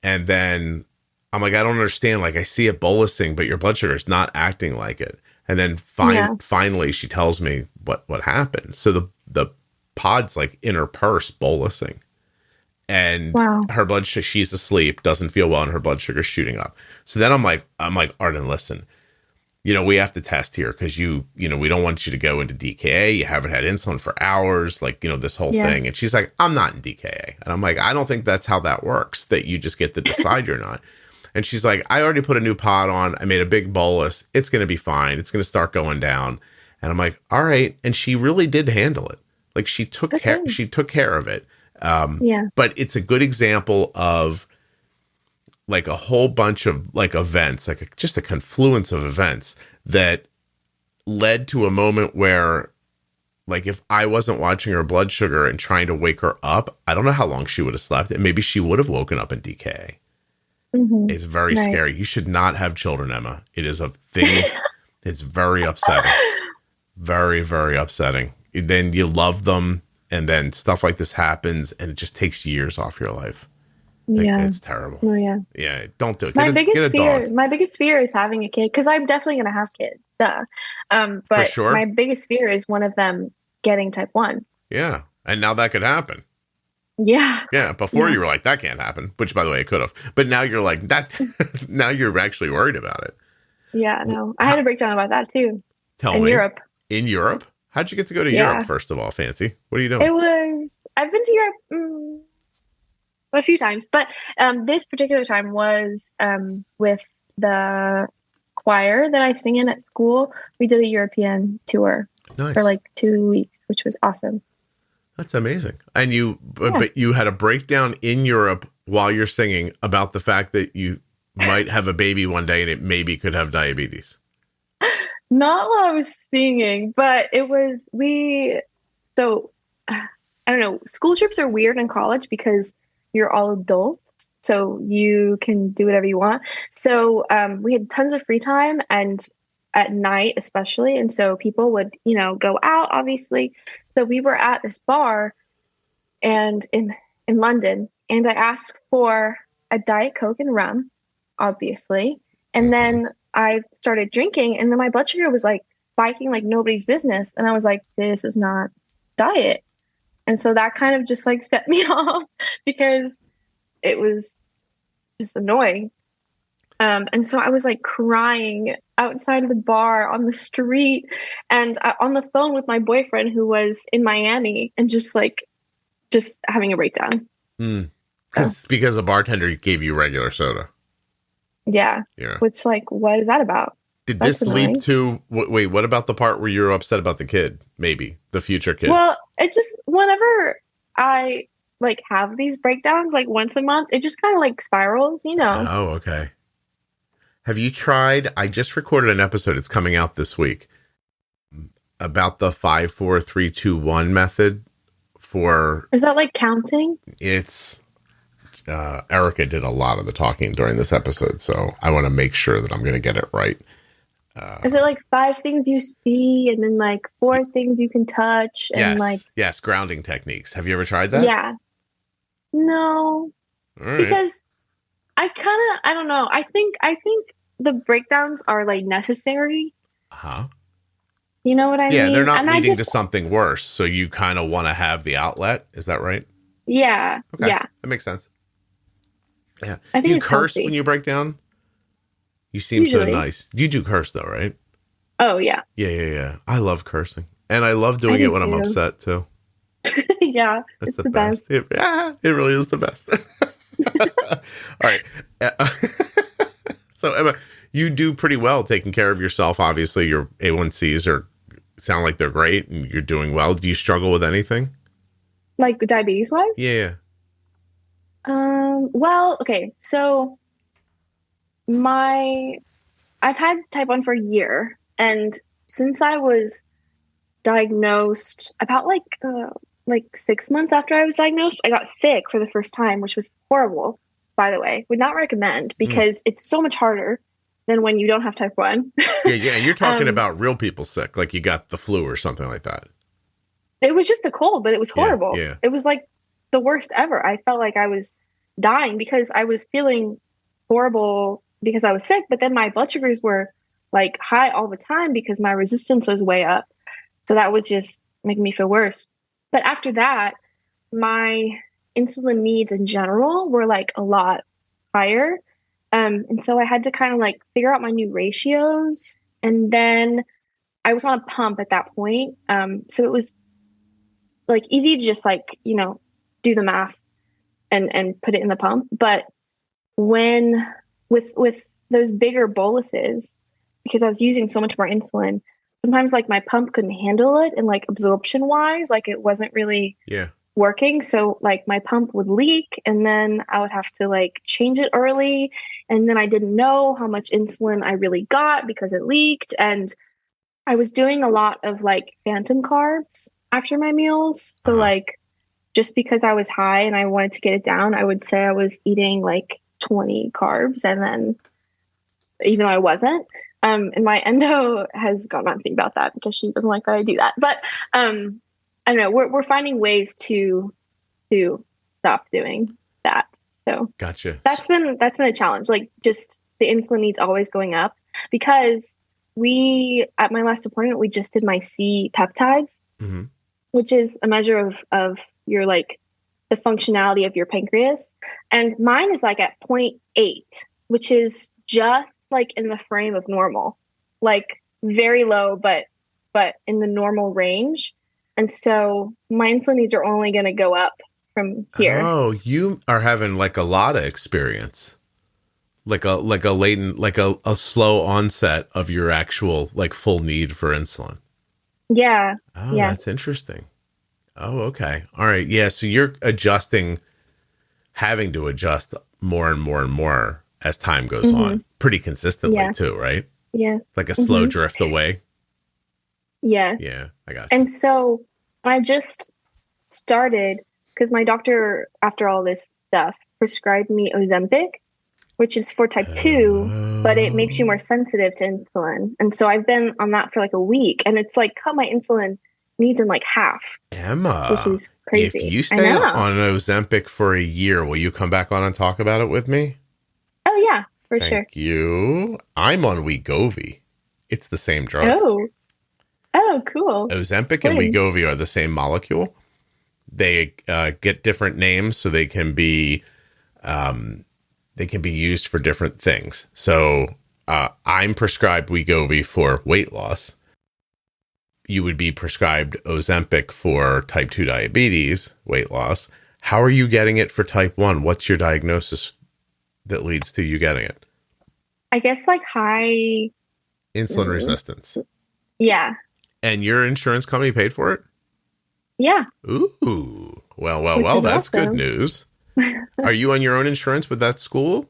And then I'm like, I don't understand. Like, I see it bolusing, but your blood sugar is not acting like it. And then finally she tells me what happened. So the pod's like in her purse bolusing. And her blood sugar, she's asleep, doesn't feel well, and her blood sugar's shooting up. So then I'm like, Arden, listen, we have to test here because we don't want you to go into DKA. You haven't had insulin for hours, like, this whole thing. And she's like, I'm not in DKA. And I'm like, I don't think that's how that works, that you just get to decide you're not. And she's like, I already put a new pod on. I made a big bolus. It's going to be fine. It's going to start going down. And I'm like, all right. And she really did handle it. Like she took care of it. But it's a good example of like a whole bunch of like events, like just a confluence of events that led to a moment where, like, if I wasn't watching her blood sugar and trying to wake her up, I don't know how long she would have slept, and maybe she would have woken up in DKA. It's very scary. You should not have children, Emma. It is a thing. It's very upsetting. Very, very upsetting. Then you love them, and then stuff like this happens, and it just takes years off your life. It's terrible. Oh yeah. Yeah, don't do it. My biggest fear is having a kid, because I'm definitely going to have kids. Duh. But for sure. My biggest fear is one of them getting type 1. Yeah, and now that could happen. Yeah. Yeah, before you were like, that can't happen, which, by the way, it could have. But now you're like, that. Now you're actually worried about it. Yeah, no. I had a breakdown about that, too. Tell me. In Europe. In Europe? How'd you get to go to Europe, first of all, Fancy? What are you doing? I've been to Europe a few times, but this particular time was with the choir that I sing in at school. We did a European tour for like 2 weeks, which was awesome. That's amazing. And but you had a breakdown in Europe while you're singing about the fact that you might have a baby one day and it maybe could have diabetes. Not while I was singing, but it was, so I don't know. School trips are weird in college because you're all adults, so you can do whatever you want. So we had tons of free time, and at night especially. And so people would, go out, obviously. So we were at this bar and in London, and I asked for a Diet Coke and rum, obviously. And then I started drinking, and then my blood sugar was like spiking like nobody's business. And I was like, this is not diet. And so that kind of just like set me off because it was just annoying. And so I was like crying outside of the bar on the street and on the phone with my boyfriend who was in Miami, and just having a breakdown. Because a bartender gave you regular soda. Yeah. Which, like, what is that about? Did this lead to, wait, what about the part where you're upset about the kid? Maybe the future kid. Well, it just, whenever I like have these breakdowns, like once a month, it just kind of like spirals, Oh, okay. Have you tried, I just recorded an episode, it's coming out this week, about the 5, 4, 3, 2, 1 method for... Is that like counting? It's... Erica did a lot of the talking during this episode, so I want to make sure that I'm going to get it right. Is it like 5 things you see and then like 4 things you can touch? And yes, grounding techniques. Have you ever tried that? Yeah. No. All right. Because I don't know. I think the breakdowns are like necessary. Uh-huh. You know what I mean? Yeah, they're not leading to something worse, so you kind of want to have the outlet. Is that right? Yeah. Okay. Yeah. That makes sense. Yeah. I think you curse healthy. When you break down? You seem so nice. You do curse though, right? Oh, yeah. Yeah. I love cursing. And I love doing it when I'm upset too. Yeah. That's the best. It really is the best. All right. So Emma, you do pretty well taking care of yourself. Obviously your A1Cs sound like they're great and you're doing well. Do you struggle with anything? Like diabetes wise? Yeah. Well, okay. So I've had type 1 for a year, and since I was diagnosed about like 6 months after I was diagnosed, I got sick for the first time, which was horrible, by the way. Would not recommend, because it's so much harder than when you don't have type 1. Yeah. You're talking about real people sick, like you got the flu or something like that. It was just a cold, but it was horrible. Yeah. It was like the worst ever. I felt like I was dying because I was feeling horrible because I was sick, but then my blood sugars were like high all the time because my resistance was way up. So that was just making me feel worse. But after that, my insulin needs in general were like a lot higher. And so I had to kind of like figure out my new ratios And then I was on a pump at that point. So it was like easy to just like, do the math and put it in the pump. But when with those bigger boluses, because I was using so much more insulin, sometimes like my pump couldn't handle it, and like absorption wise, like it wasn't really working. So like my pump would leak, and then I would have to like change it early. And then I didn't know how much insulin I really got because it leaked. And I was doing a lot of like phantom carbs after my meals. So like, just because I was high and I wanted to get it down, I would say I was eating like 20 carbs, and then even though I wasn't. And my endo has gotten on to me about that because she doesn't like that I do that. But I don't know. We're finding ways to stop doing that. So gotcha. That's been a challenge. Like just the insulin needs always going up, because at my last appointment, we just did my C peptides, which is a measure of your like the functionality of your pancreas. And mine is like at 0.8, which is just like in the frame of normal, like very low, but in the normal range. And so my insulin needs are only going to go up from here. Oh, you are having like a lot of experience, like a latent, like a slow onset of your actual like full need for insulin. Yeah. Oh, yeah. That's interesting. Oh, okay. All right. Yeah. So you're having to adjust more and more and more as time goes on, pretty consistently too, right? Yeah. Like a slow drift away. Yeah. Yeah, I got you. And so I just started, because my doctor, after all this stuff, prescribed me Ozempic, which is for type 2, but it makes you more sensitive to insulin. And so I've been on that for like a week, and it's like cut my insulin needs in like half. Emma, which is crazy. If you stay on Ozempic for a year, will you come back on and talk about it with me? Oh yeah, for sure. Thank you. I'm on Wegovy. It's the same drug. Oh, cool. Ozempic and Wegovy are the same molecule. They get different names, so they can be used for different things. So I'm prescribed Wegovy for weight loss. You would be prescribed Ozempic for type 2 diabetes, weight loss. How are you getting it for type 1? What's your diagnosis that leads to you getting it? I guess like high insulin resistance. Yeah. And your insurance company paid for it? Yeah. Ooh. Well, that's awesome. Good news. Are you on your own insurance with that school?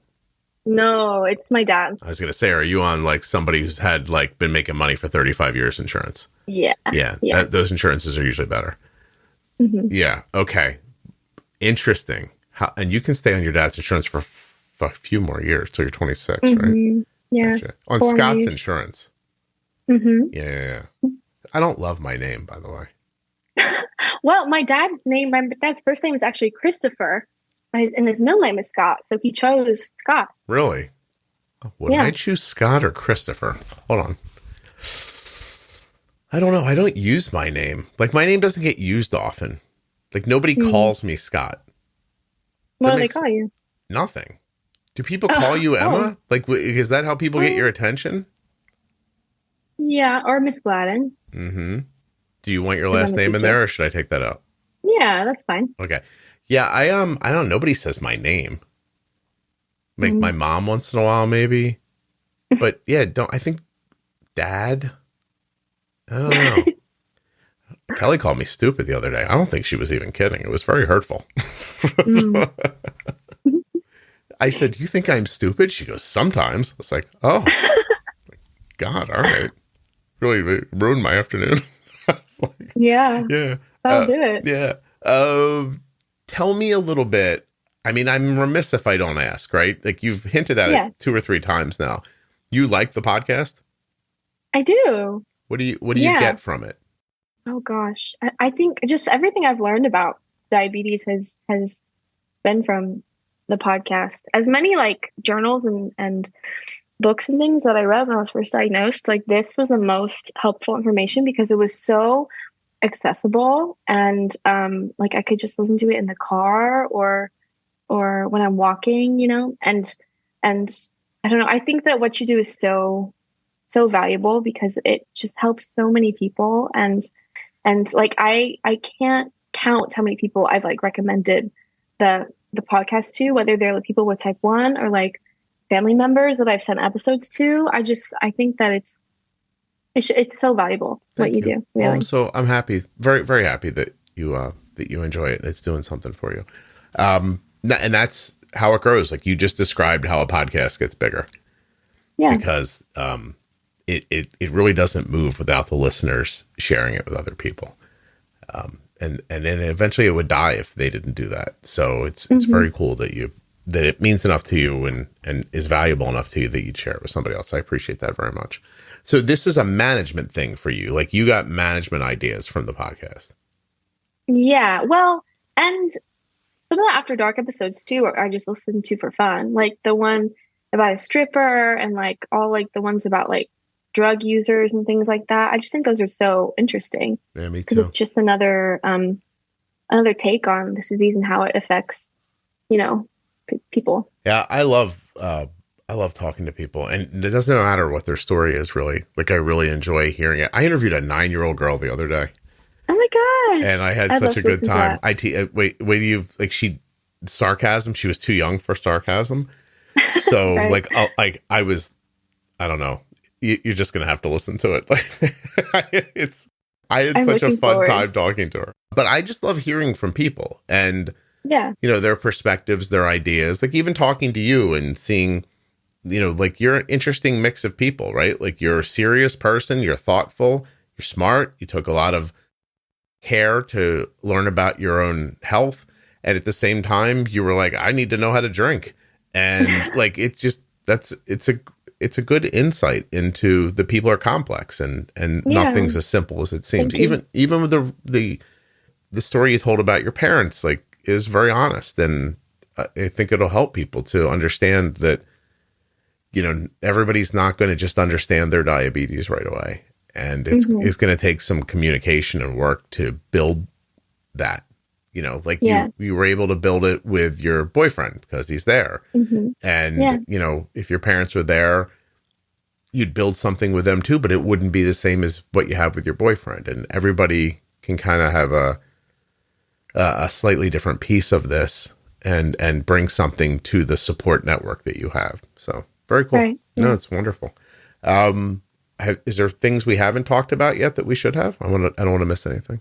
No, it's my dad. I was going to say, are you on like somebody who's had like been making money for 35 years insurance? Yeah. Yeah. Those insurances are usually better. Yeah. Okay. Interesting. And you can stay on your dad's insurance for a few more years till you're 26, right? Yeah. Gotcha. On Scott's insurance. Yeah. I don't love my name, by the way. Well, my dad's first name is actually Christopher, and his middle name is Scott, so he chose Scott. Really? Would I choose Scott or Christopher? Hold on. I don't know. I don't use my name. Like, my name doesn't get used often. Like, nobody calls me Scott. What do they call you? Nothing. Do people call you Emma? Like, is that how people get your attention? Yeah, or Miss Gladden. Do you want your last name in there, or should I take that out? Yeah, that's fine. Okay. Yeah, I don't know. Nobody says my name. Like my mom once in a while, maybe. But yeah, I think Dad. I don't know. Kelly called me stupid the other day. I don't think she was even kidding. It was very hurtful. I said, "You think I'm stupid?" She goes, "Sometimes." I was like, "Oh, God, all right." Really ruined my afternoon. I was like, yeah. I'll do it. Yeah. Tell me a little bit. I mean, I'm remiss if I don't ask, right? Like, you've hinted at it 2 or 3 times now. You like the podcast? I do. What do you get from it? Oh gosh. I think just everything I've learned about diabetes has been from the podcast. As many like journals and books and things that I read when I was first diagnosed, like this was the most helpful information because it was so accessible, and like I could just listen to it in the car or when I'm walking, and I don't know. I think that what you do is so so valuable because it just helps so many people. And like, I can't count how many people I've like recommended the podcast to, whether they're like people with type 1 or like family members that I've sent episodes to. I think that it's so valuable what you do. Really. I'm happy, very, very happy that you enjoy it and it's doing something for you. And that's how it grows. Like you just described how a podcast gets bigger. Yeah. Because it really doesn't move without the listeners sharing it with other people. And then eventually it would die if they didn't do that. So it's very cool that it means enough to you and is valuable enough to you that you'd share it with somebody else. I appreciate that very much. So this is a management thing for you. Like you got management ideas from the podcast. Yeah. Well, and some of the After Dark episodes too, I just listened to for fun. Like the one about a stripper and like all like the ones about like drug users and things like that. I just think those are so interesting. Yeah, me too. Because it's just another take on this disease and how it affects, people. Yeah, I love talking to people, and it doesn't matter what their story is, really. Like I really enjoy hearing it. I interviewed a 9-year-old girl the other day. Oh my gosh! And I had such a good time. Wait, do you like sarcasm? She was too young for sarcasm. So right. I don't know. You're just going to have to listen to it. I had such a fun time talking to her, but I just love hearing from people and, their perspectives, their ideas, like even talking to you and seeing, like you're an interesting mix of people, right? Like you're a serious person, you're thoughtful, you're smart. You took a lot of care to learn about your own health. And at the same time, you were like, I need to know how to drink. And like, it's a good insight into the people are complex and nothing's as simple as it seems. Even with the story you told about your parents, like is very honest. And I think it'll help people to understand that, everybody's not going to just understand their diabetes right away. And it's going to take some communication and work to build that, you were able to build it with your boyfriend because he's there. And, if your parents were there, you'd build something with them too, but it wouldn't be the same as what you have with your boyfriend. And everybody can kind of have a slightly different piece of this and bring something to the support network that you have. So very cool. Right. No, it's wonderful. Is there things we haven't talked about yet that we should have? I don't want to miss anything.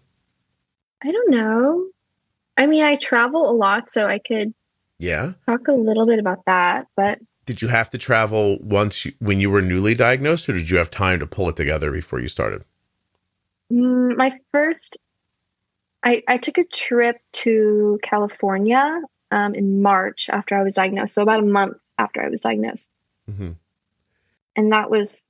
I don't know. I mean, I travel a lot, so I could talk a little bit about that, but did you have to travel when you were newly diagnosed, or did you have time to pull it together before you started? I took a trip to California in March after I was diagnosed. So about a month after I was diagnosed. And that was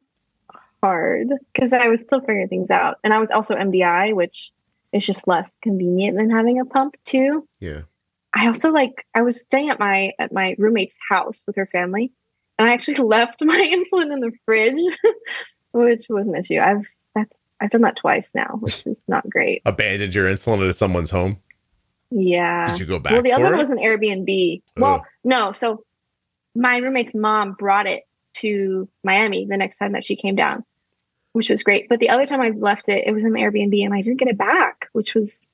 hard because I was still figuring things out. And I was also MDI, which is just less convenient than having a pump too. Yeah. I also I was staying at my roommate's house with her family, and I actually left my insulin in the fridge, which was an issue. I've done that twice now, which is not great. Abandoned your insulin at someone's home? Yeah. Did you go back? Well, the other one was an Airbnb. Well, no. So my roommate's mom brought it to Miami the next time that she came down, which was great. But the other time I left it, it was an Airbnb, and I didn't get it back, which was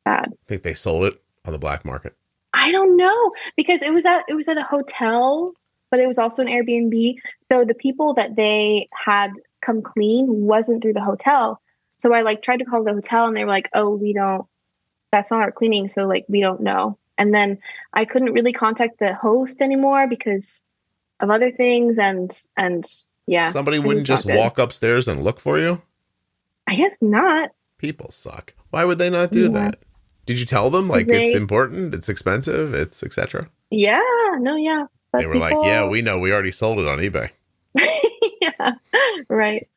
bad. I think they sold it on the black market. I don't know, because it was at a hotel, but it was also an Airbnb. So the people that they had come clean wasn't through the hotel. So I tried to call the hotel, and they were like, "Oh, that's not our cleaning. So we don't know." And then I couldn't really contact the host anymore because of other things. And yeah. Somebody wouldn't just walk upstairs and look for you? I guess not. People suck. Why would they not do that? Did you tell them it's important, it's expensive, it's etc.? Yeah, no, yeah. But they were like, yeah, we know, we already sold it on eBay. Yeah, right.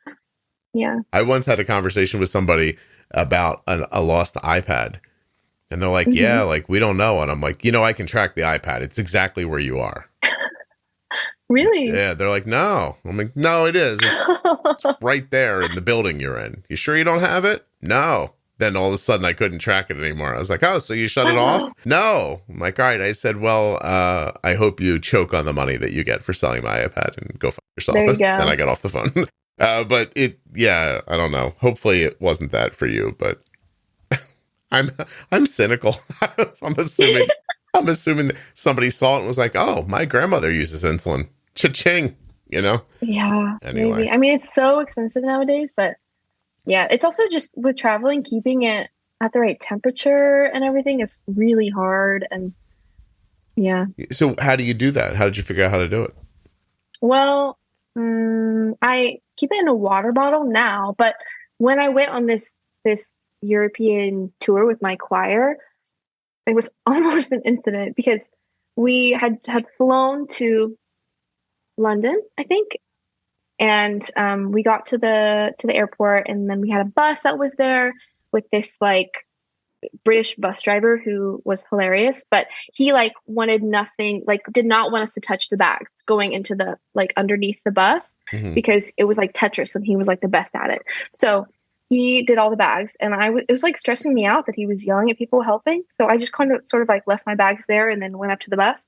Yeah. I once had a conversation with somebody about a lost iPad, and they're like, yeah, we don't know. And I'm like, I can track the iPad. It's exactly where you are. Really? Yeah. They're like, no. I'm like, no, it is. It's right there in the building you're in. You sure you don't have it? No. Then all of a sudden I couldn't track it anymore. I was like, oh, so you shut it off? No. I'm like, all right. I said, well, I hope you choke on the money that you get for selling my iPad and go fuck yourself. There you go. Then I got off the phone. But I don't know. Hopefully it wasn't that for you, but I'm cynical. I'm assuming that somebody saw it and was like, oh, my grandmother uses insulin. Cha-ching, Yeah, Anyway. maybe. I mean, it's so expensive nowadays, but yeah, it's also just with traveling, keeping it at the right temperature and everything is really hard. And yeah. So how do you do that? How did you figure out how to do it? Well, I keep it in a water bottle now, but when I went on this European tour with my choir, it was almost an incident because we had flown to London, I think, and we got to the airport, and then we had a bus that was there with this like British bus driver who was hilarious, but he like wanted nothing, like did not want us to touch the bags going into the like underneath the bus because it was like Tetris and he was like the best at it. So he did all the bags and it was like stressing me out that he was yelling at people helping. So I just kind of sort of like left my bags there and then went up to the bus.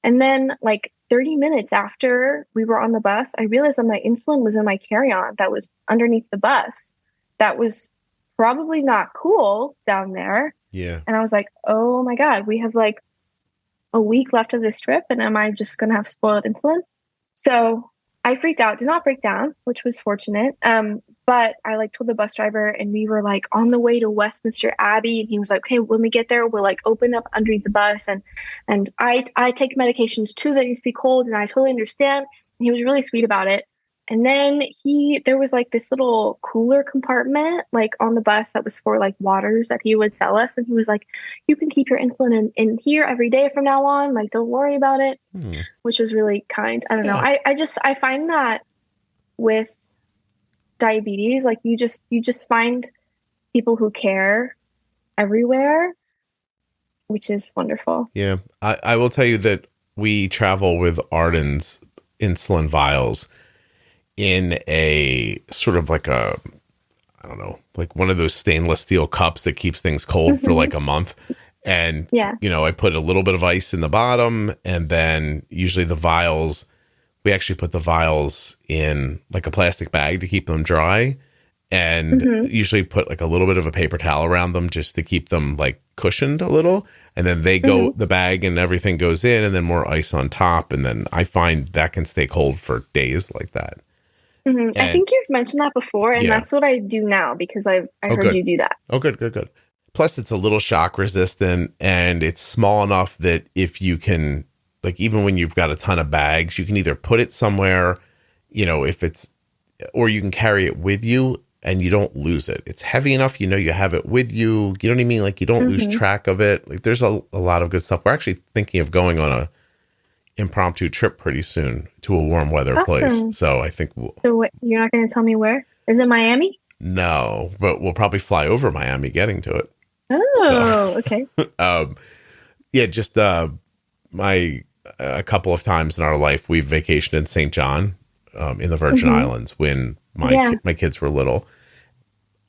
And then like 30 minutes after we were on the bus, I realized that my insulin was in my carry-on that was underneath the bus. That was probably not cool down there. Yeah. And I was like, oh my God, we have like a week left of this trip and am I just going to have spoiled insulin? So I freaked out, did not break down, which was fortunate. But I like told the bus driver and we were like on the way to Westminster Abbey and he was like, okay, when we get there, we'll like open up underneath the bus. And I take medications too that needs to be cold and I totally understand. And he was really sweet about it. And then there was like this little cooler compartment like on the bus that was for like waters that he would sell us. And he was like, you can keep your insulin in here every day from now on. Like, don't worry about it, which was really kind. I don't know. I find that with diabetes, like you just find people who care everywhere, which is wonderful. Yeah. I will tell you that we travel with Arden's insulin vials in a sort of like I don't know, like one of those stainless steel cups that keeps things cold for like a month. And, I put a little bit of ice in the bottom and then usually we actually put the vials in like a plastic bag to keep them dry and usually put like a little bit of a paper towel around them just to keep them like cushioned a little. And then they go, the bag and everything goes in and then more ice on top. And then I find that can stay cold for days like that. I think you've mentioned that before, and that's what I do now because I heard you do that. Oh, good. Plus, it's a little shock resistant, and it's small enough that if you can, like, even when you've got a ton of bags, you can either put it somewhere, or you can carry it with you, and you don't lose it. It's heavy enough, you have it with you. You know what I mean? Like, you don't lose track of it. Like, there's a lot of good stuff. We're actually thinking of going on a impromptu trip pretty soon to a warm weather place. So I think So you're not going to tell me where? Is it Miami? No, but we'll probably fly over Miami getting to it. Oh, okay. Just a couple of times in our life we've vacationed in St. John in the Virgin Islands when my kids were little.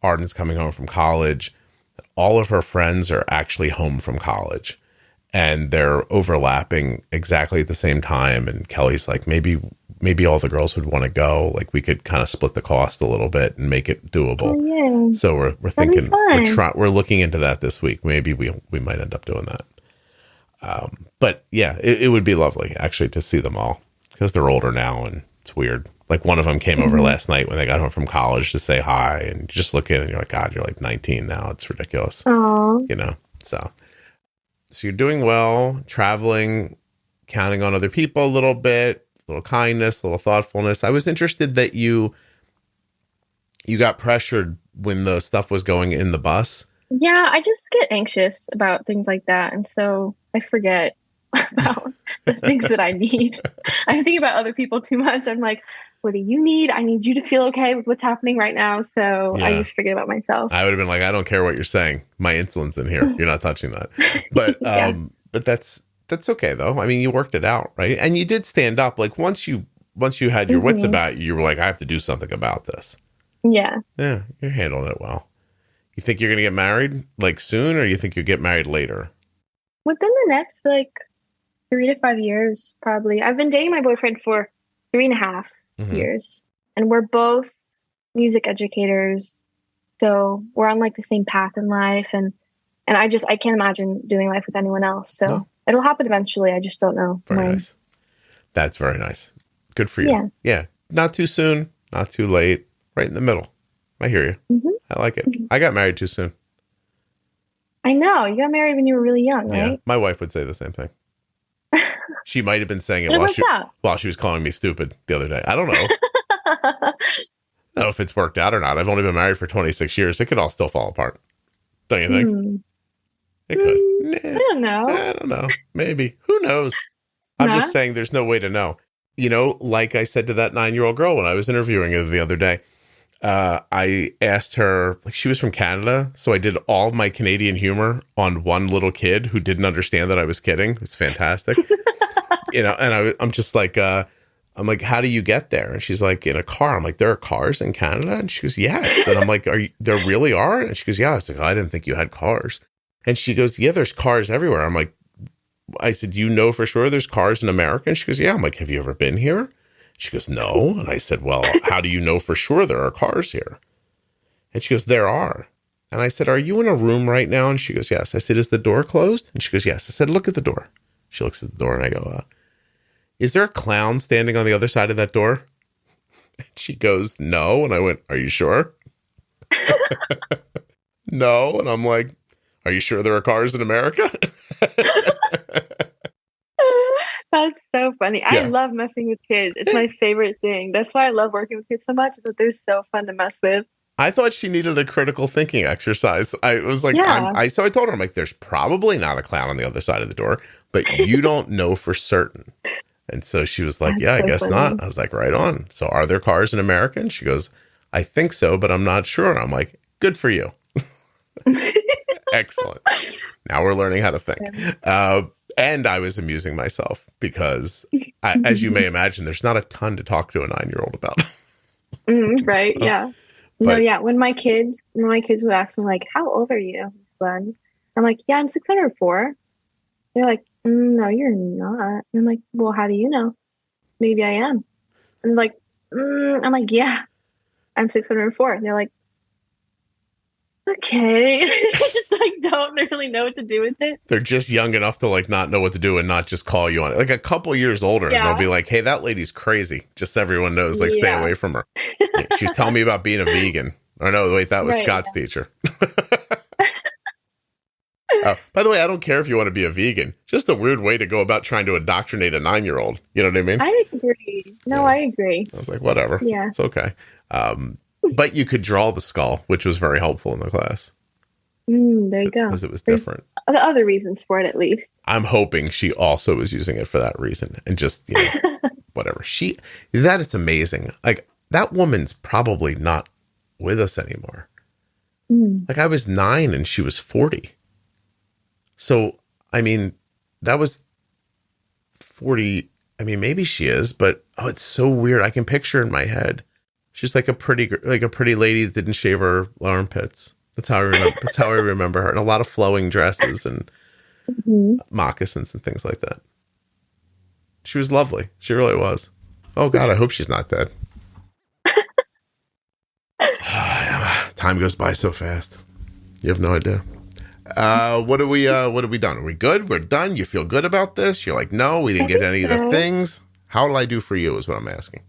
Arden's coming home from college. All of her friends are actually home from college. And they're overlapping exactly at the same time. And Kelly's like, maybe all the girls would want to go. Like we could kind of split the cost a little bit and make it doable. Oh, yeah. So we're thinking, we're looking into that this week. Maybe we might end up doing that. But yeah, it would be lovely actually to see them all because they're older now and it's weird. Like one of them came over last night when they got home from college to say hi and you just look in and you're like, God, you're like 19 now. It's ridiculous. Aww. So you're doing well, traveling, counting on other people a little bit, a little kindness, a little thoughtfulness. I was interested that you got pressured when the stuff was going in the bus. Yeah, I just get anxious about things like that. And so I forget about the things that I need. I think about other people too much. I'm like, what do you need? I need you to feel okay with what's happening right now. So I just forget about myself. I would have been like, I don't care what you're saying. My insulin's in here. You're not touching that. But but that's okay though. I mean, you worked it out, right? And you did stand up. Like once you had your wits about you, you were like, I have to do something about this. Yeah. Yeah, you're handling it well. You think you're gonna get married like soon, or you think you'll get married later? Within the next 3 to 5 years, probably. I've been dating my boyfriend for 3.5 years, and we're both music educators. So we're on like the same path in life. And I can't imagine doing life with anyone else. So No. it'll happen eventually. I just don't know Very when. nice. That's very nice. Good for you. Yeah. Yeah. Not too soon, not too late, right in the middle. I hear you. Mm-hmm. I like it. I got married too soon. I know. You got married when you were really young, right? Yeah. My wife would say the same thing. She might have been saying it while she was calling me stupid the other day. I don't know. I don't know if it's worked out or not. I've only been married for 26 years. It could all still fall apart. Don't you think? It could. I don't know. I don't know. Maybe. Who knows? I'm just saying there's no way to know. You know, like I said to that 9-year-old girl when I was interviewing her the other day, I asked her, like, she was from Canada, so I did all of my Canadian humor on one little kid who didn't understand that I was kidding. It's fantastic. You know, and I'm just like, I'm like, how do you get there? And she's like, in a car. I'm like, there are cars in Canada? And she goes, yes. And I'm like, there really are? And she goes, yeah. I was like, oh, I didn't think you had cars. And she goes, yeah, there's cars everywhere. I'm like, I said, you know for sure there's cars in America? And she goes, yeah. I'm like, have you ever been here? She goes, no. And I said, well, how do you know for sure there are cars here? And she goes, there are. And I said, are you in a room right now? And she goes, yes. I said, is the door closed? And she goes, yes. I said, look at the door. She looks at the door and I go, is there a clown standing on the other side of that door? And she goes, no. And I went, are you sure? No. And I'm like, are you sure there are cars in America? That's so funny. Yeah. I love messing with kids. It's my favorite thing. That's why I love working with kids so much, that they're so fun to mess with. I thought she needed a critical thinking exercise. I was like, so I told her, I'm like, there's probably not a clown on the other side of the door, but you don't know for certain. And so she was like, I guess funny. Not. I was like, right on. So are there cars in America? And she goes, I think so, but I'm not sure. I'm like, good for you. Excellent. Now we're learning how to think. And I was amusing myself because, as you may imagine, there's not a ton to talk to a 9-year-old about. Right. So, yeah. No, yeah. When my kids would ask me, like, how old are you, son? I'm like, yeah, I'm 604. They're like, no, you're not. And I'm like, well, how do you know? Maybe I am. And like, I'm like, yeah, I'm 604. And they're like, okay. I just like don't really know what to do with it. They're just young enough to like not know what to do and not just call you on it. Like a couple years older, and they'll be like, hey, that lady's crazy. Just so everyone knows, like, stay away from her. She was telling me about being a vegan. Or no, wait, that was Scott's teacher. By the way, I don't care if you want to be a vegan. Just a weird way to go about trying to indoctrinate a 9-year-old. You know what I mean? I agree. No, I agree. I was like, whatever. Yeah. It's okay. But you could draw the skull, which was very helpful in the class. There you go. Because it was different. There's other reasons for it, at least. I'm hoping she also was using it for that reason. And just, whatever. It's amazing. Like, that woman's probably not with us anymore. Like, I was 9 and she was 40. So, I mean, that was 40. I mean, maybe she is, but it's so weird. I can picture in my head. She's like a pretty lady that didn't shave her armpits. That's how I remember her. And a lot of flowing dresses and moccasins and things like that. She was lovely. She really was. Oh God, I hope she's not dead. Time goes by so fast. You have no idea. What have we done? Are we good? We're done. You feel good about this? You're like, no, we didn't get any of the things. How did I do for you is what I'm asking.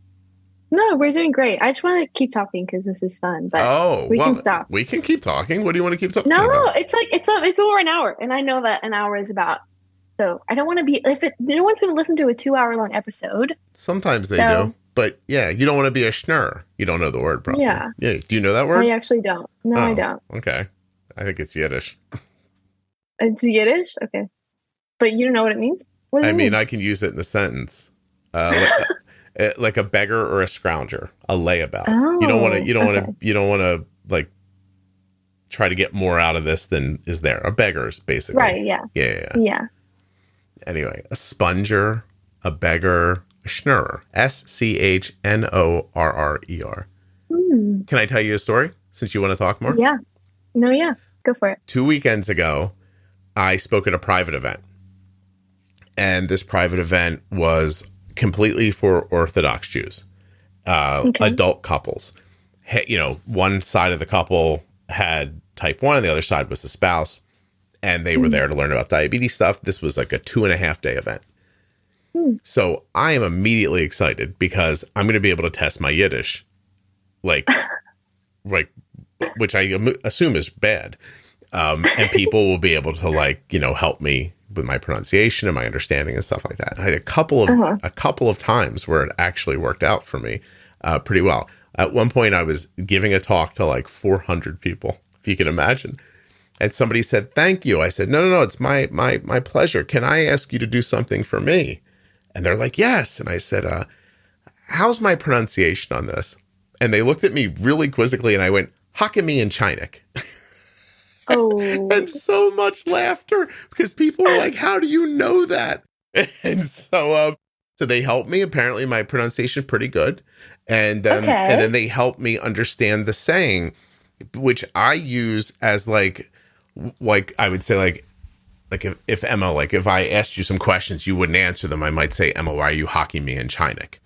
No, we're doing great. I just want to keep talking because this is fun. But we can stop. We can keep talking. What do you want to keep talking about? No, it's over an hour, and I know that an hour is about. So I don't want to be. No one's going to listen to a 2-hour-long episode. Sometimes they do, but yeah, you don't want to be a schnurr. You don't know the word, probably. Yeah. Yeah. Do you know that word? I actually don't. No, I don't. Okay. I think it's Yiddish. It's Yiddish, okay, but you don't know what it means. What does it mean? I can use it in a sentence. Like a beggar or a scrounger, a layabout. Oh, you don't want to like try to get more out of this than is there. A beggar's basically. Right. Yeah. Yeah. Anyway, a sponger, a beggar, a schnurrer. SCHNORRER. Can I tell you a story since you want to talk more? Yeah. No, yeah. Go for it. 2 weekends ago, I spoke at a private event. And this private event was completely for Orthodox Jews, adult couples. one side of the couple had type 1 and the other side was the spouse. And they were there to learn about diabetes stuff. This was like a 2.5-day event. So I am immediately excited because I'm going to be able to test my Yiddish, like which I assume is bad. And people will be able to help me with my pronunciation and my understanding and stuff like that. I had a couple of times where it actually worked out for me pretty well. At one point, I was giving a talk to like 400 people, if you can imagine. And somebody said, "Thank you." I said, No, it's my pleasure. Can I ask you to do something for me? And they're like, "Yes." And I said, "How's my pronunciation on this?" And they looked at me really quizzically, and I went, "Hakimi and Chinik." Oh. And so much laughter because people were like, "How do you know that?" And so they helped me. Apparently, my pronunciation pretty good, and then they helped me understand the saying, which I use as like I would say like if Emma, like if I asked you some questions, you wouldn't answer them. I might say, "Emma, why are you hocking me in Chinik?"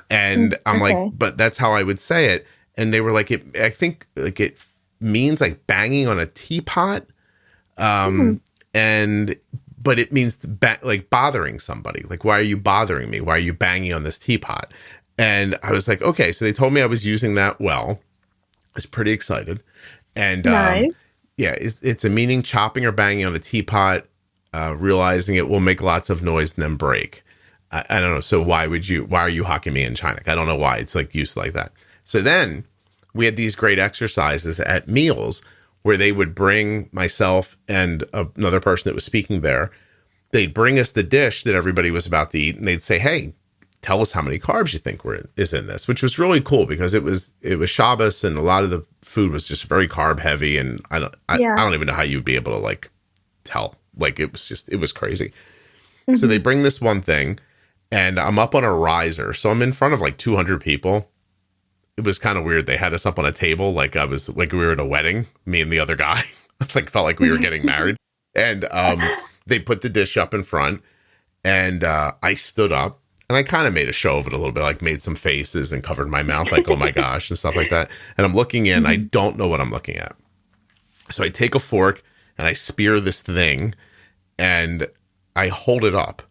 And I'm like, but that's how I would say it. And they were like, I think like it means like banging on a teapot. But it means like bothering somebody. Like, why are you bothering me? Why are you banging on this teapot? And I was like, okay. So they told me I was using that well. I was pretty excited. And nice. It's a meaning chopping or banging on a teapot, realizing it will make lots of noise and then break. I don't know. So why are you hocking me in Chinik? I don't know why it's like used like that. So then we had these great exercises at meals where they would bring myself and another person that was speaking there. They'd bring us the dish that everybody was about to eat, and they'd say, "Hey, tell us how many carbs you think is in this," which was really cool because it was Shabbos and a lot of the food was just very carb heavy. And I don't even know how you'd be able to like tell, like, it was crazy. So they bring this one thing and I'm up on a riser. So I'm in front of like 200 people. It was kind of weird. They had us up on a table. Like we were at a wedding, me and the other guy. It's like, felt like we were getting married. And they put the dish up in front and I stood up. And I kind of made a show of it a little bit, like made some faces and covered my mouth like, "Oh my gosh," and stuff like that. And I'm looking in, I don't know what I'm looking at. So I take a fork and I spear this thing and I hold it up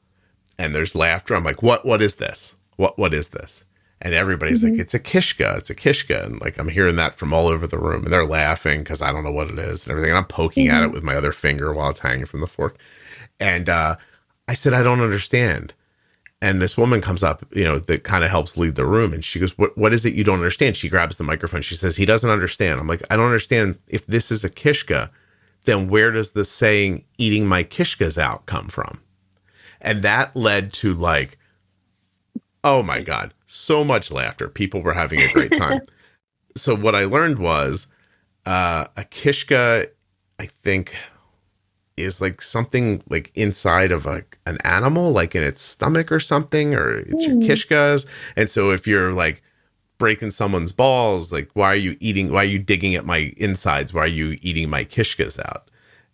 and there's laughter. I'm like, what is this? What is this? And everybody's like, it's a kishka. And like, I'm hearing that from all over the room and they're laughing because I don't know what it is and everything. And I'm poking at it with my other finger while it's hanging from the fork. And I said, "I don't understand." And this woman comes up, that kind of helps lead the room. And she goes, what is it you don't understand? She grabs the microphone. She says, "He doesn't understand." I'm like, "I don't understand. If this is a kishka, then where does the saying eating my kishkas out come from?" And that led to like, oh my God, so much laughter. People were having a great time. So what I learned was a kishka, I think, is like something like inside of an animal, like in its stomach or something, or it's your kishkas. And so if you're like breaking someone's balls, like, why are you digging at my insides? Why are you eating my kishkas out?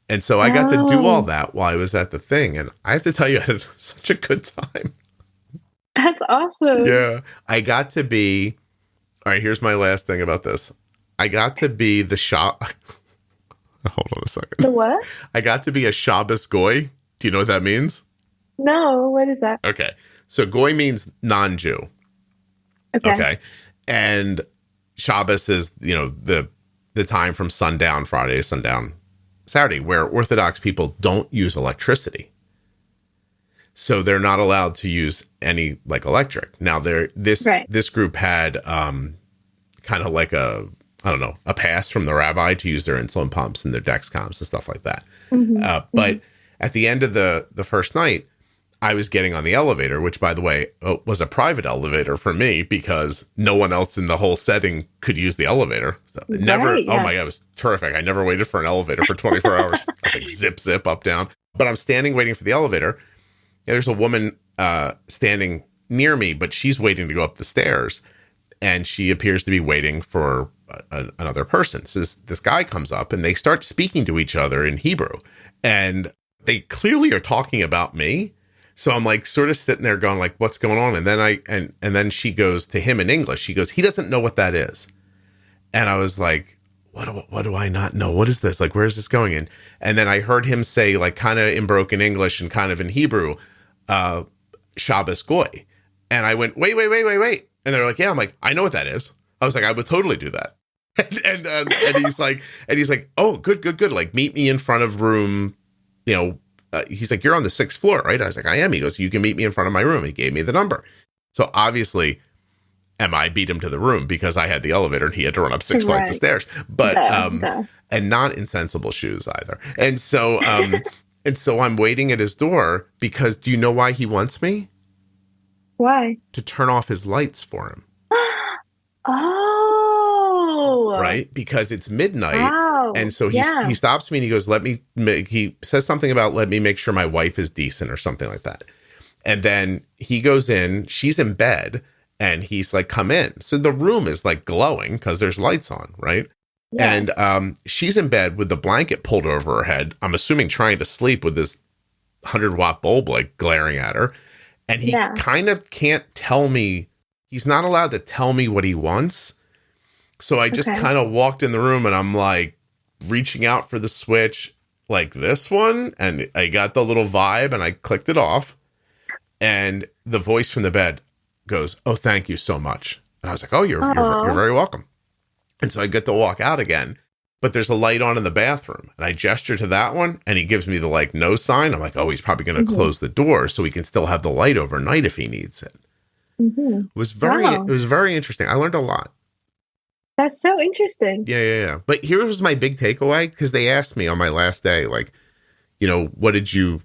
And so I got to do all that while I was at the thing. And I have to tell you, I had such a good time. That's awesome. Yeah. I got to be, all right, here's my last thing about this. I got to be the shop. Hold on a second. The what? I got to be a Shabbos goy. Do you know what that means? No, what is that? Okay. So goy means non-Jew. Okay. And Shabbos is, the time from sundown Friday to sundown Saturday, where Orthodox people don't use electricity. So they're not allowed to use any like electric. Now this group had kind of like a pass from the rabbi to use their insulin pumps and their Dexcoms and stuff like that. But at the end of the first night, I was getting on the elevator, which, by the way, was a private elevator for me because no one else in the whole setting could use the elevator. So oh my God, it was terrific. I never waited for an elevator for 24 hours. I was like zip, zip, up, down. But I'm standing waiting for the elevator. And there's a woman standing near me, but she's waiting to go up the stairs. And she appears to be waiting for another person. So this guy comes up and they start speaking to each other in Hebrew. And they clearly are talking about me. So I'm like sort of sitting there going like, what's going on? And then and then she goes to him in English. She goes, he doesn't know what that is. And I was like, what do I not know? What is this? Like, where is this going in? And then I heard him say, like, kind of in broken English and kind of in Hebrew, Shabbos Goy. And I went, wait. And they're like, yeah. I'm like, I know what that is. I was like, I would totally do that. And he's like, oh, good. Like, meet me in front of room, he's like, you're on the 6th floor, right? I was like, I am. He goes, you can meet me in front of my room. He gave me the number. So obviously, I beat him to the room because I had the elevator and he had to run up 6 flights of stairs, but, and not in sensible shoes either. And so, I'm waiting at his door because do you know why he wants me? Why? To turn off his lights for him. Oh, right. Because it's midnight. Wow. And so he stops me and he goes, he says something about, let me make sure my wife is decent or something like that. And then he goes in, she's in bed. And he's like, come in. So the room is like glowing because there's lights on, right? Yeah. And she's in bed with the blanket pulled over her head. I'm assuming trying to sleep with this 100-watt bulb like glaring at her. And he kind of can't tell me. He's not allowed to tell me what he wants. So I just kind of walked in the room and I'm like reaching out for the switch like this one. And I got the little vibe and I clicked it off. And the voice from the bed goes, oh, thank you so much. And I was like, oh, you're very welcome. And so I get to walk out again, but there's a light on in the bathroom and I gesture to that one and he gives me the like no sign. I'm like, oh, he's probably going to close the door so he can still have the light overnight if he needs it. Mm-hmm. It was very interesting. I learned a lot. That's so interesting. Yeah. But here was my big takeaway because they asked me on my last day, like, what did you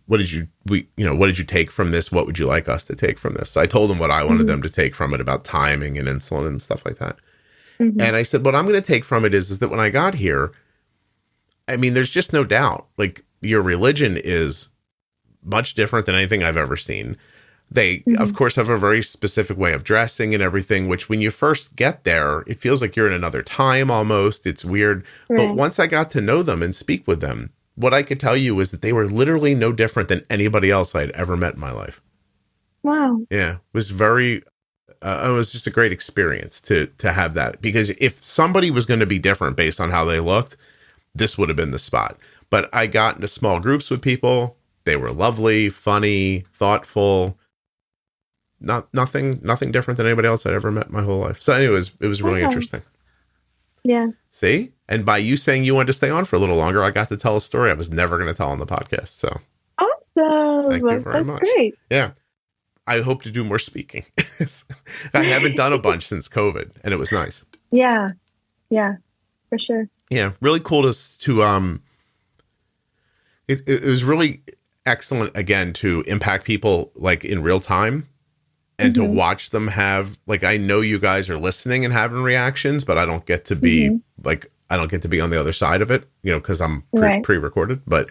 take from this? What would you like us to take from this? So I told them what I wanted them to take from it about timing and insulin and stuff like that. Mm-hmm. And I said, what I'm going to take from it is that when I got here, I mean, there's just no doubt, like your religion is much different than anything I've ever seen. They, of course, have a very specific way of dressing and everything, which when you first get there, it feels like you're in another time almost. It's weird. Right. But once I got to know them and speak with them, what I could tell you is that they were literally no different than anybody else I'd ever met in my life. Wow. Yeah. It was it was just a great experience to have that, because if somebody was going to be different based on how they looked, this would have been the spot. But I got into small groups with people. They were lovely, funny, thoughtful, nothing different than anybody else I'd ever met in my whole life. So anyways, it was really interesting. Yeah. See? And by you saying you wanted to stay on for a little longer, I got to tell a story I was never going to tell on the podcast. So awesome. Thank you very much. Great. Yeah. I hope to do more speaking. I haven't done a bunch since COVID and it was nice. Yeah. Yeah, for sure. Yeah. Really cool to it was really excellent again to impact people like in real time. And to watch them have, like, I know you guys are listening and having reactions, but I don't get to be I don't get to be on the other side of it, because I'm pre-recorded. But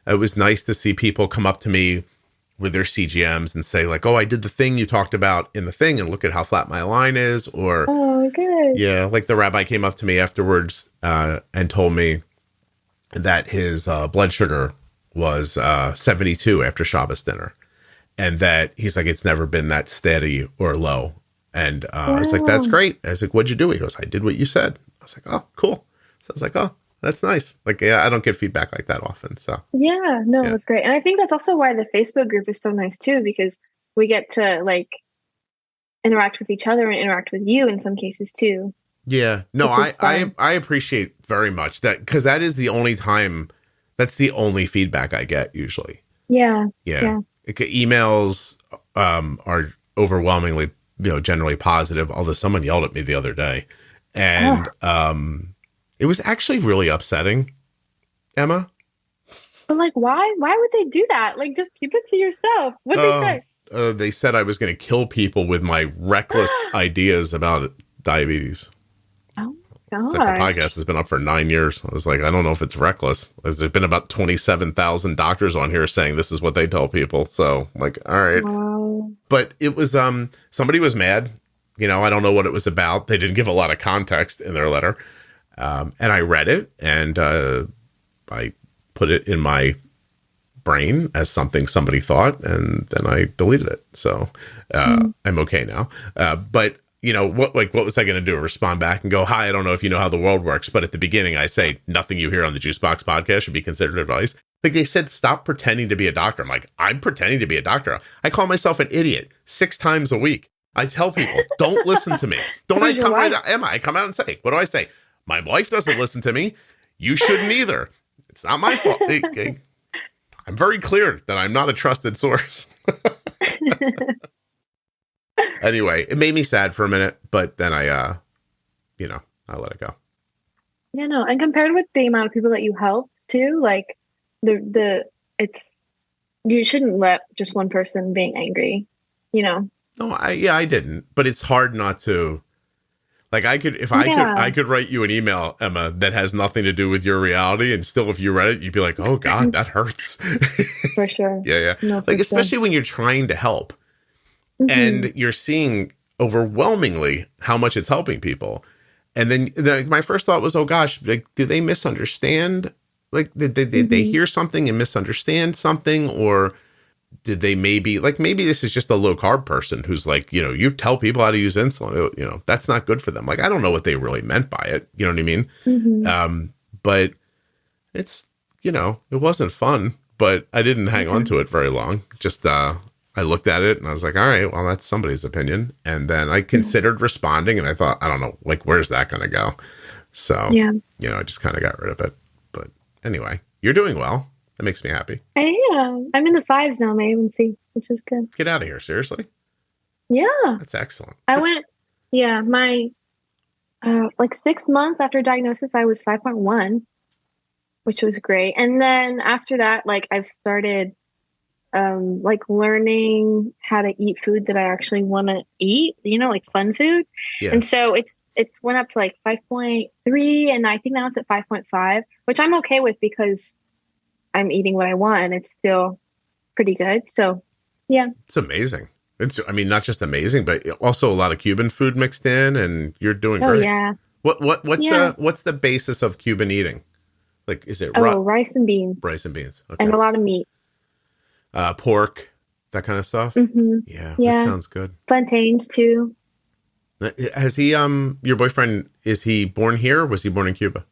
it was nice to see people come up to me with their CGMs and say like, oh, I did the thing you talked about in the thing and look at how flat my line is. Or, oh, good. Yeah. Like the rabbi came up to me afterwards and told me that his blood sugar was 72 after Shabbos dinner. And that he's like, it's never been that steady or low. And I was like, that's great. I was like, what'd you do? He goes, I did what you said. I was like, oh, cool. So I was like, oh, that's nice. Like, yeah, I don't get feedback like that often. So yeah, that's great. And I think that's also why the Facebook group is so nice too, because we get to like interact with each other and interact with you in some cases too. Yeah, no, I appreciate very much that, because that is the only time, that's the only feedback I get usually. Yeah. Emails are overwhelmingly, generally positive. Although someone yelled at me the other day, and it was actually really upsetting, Emma. But like, why? Why would they do that? Like, just keep it to yourself. What did they say? They said I was going to kill people with my reckless ideas about diabetes. God. It's like the podcast has been up for 9 years. I was like, I don't know if it's reckless. There's been about 27,000 doctors on here saying this is what they tell people. So I'm like, all right. Wow. But it was, somebody was mad. I don't know what it was about. They didn't give a lot of context in their letter. And I read it and I put it in my brain as something somebody thought, and then I deleted it. So I'm okay now. But what was I going to do? Respond back and go, hi, I don't know if you know how the world works. But at the beginning, I say nothing you hear on the Juicebox podcast should be considered advice. Like they said, stop pretending to be a doctor. I'm like, I'm pretending to be a doctor. I call myself an idiot 6 times a week. I tell people, don't listen to me. Don't I come right out? I come out and say, what do I say? My wife doesn't listen to me. You shouldn't either. It's not my fault. I'm very clear that I'm not a trusted source. Anyway, it made me sad for a minute, but then I let it go. Yeah, no. And compared with the amount of people that you help too, like you shouldn't let just one person being angry, No, I didn't, but it's hard not to. Like I could write you an email, Emma, that has nothing to do with your reality, and still, if you read it, you'd be like, "Oh God, that hurts." For sure. Yeah. No, like especially when you're trying to help, and you're seeing overwhelmingly how much it's helping people, and then my first thought was, "Oh gosh, like, do they misunderstand? Like, did they hear something and misunderstand something, or?" Did they maybe this is just a low carb person who's like, you tell people how to use insulin, that's not good for them. Like, I don't know what they really meant by it. You know what I mean? Mm-hmm. But it's, it wasn't fun, but I didn't hang on to it very long. Just, I looked at it and I was like, all right, well, that's somebody's opinion. And then I considered responding and I thought, I don't know, like, where's that going to go? So, I just kind of got rid of it. But anyway, you're doing well. That makes me happy. I am. I'm in the 5s now, my A1C, which is good. Get out of here. Seriously? Yeah. That's excellent. I went, my, 6 months after diagnosis, I was 5.1, which was great. And then after that, I've started, learning how to eat food that I actually want to eat, fun food. Yeah. And so it's went up to 5.3, and I think now it's at 5.5, which I'm okay with because I'm eating what I want and it's still pretty good. So, yeah. It's amazing. Not just amazing, but also a lot of Cuban food mixed in, and you're doing great. Yeah. What's the basis of Cuban eating? Like, is it rice and beans? Rice and beans. Okay. And a lot of meat. Pork, that kind of stuff. Mm-hmm. Yeah. That sounds good. Plantains too. Has he, your boyfriend, is he born here or was he born in Cuba?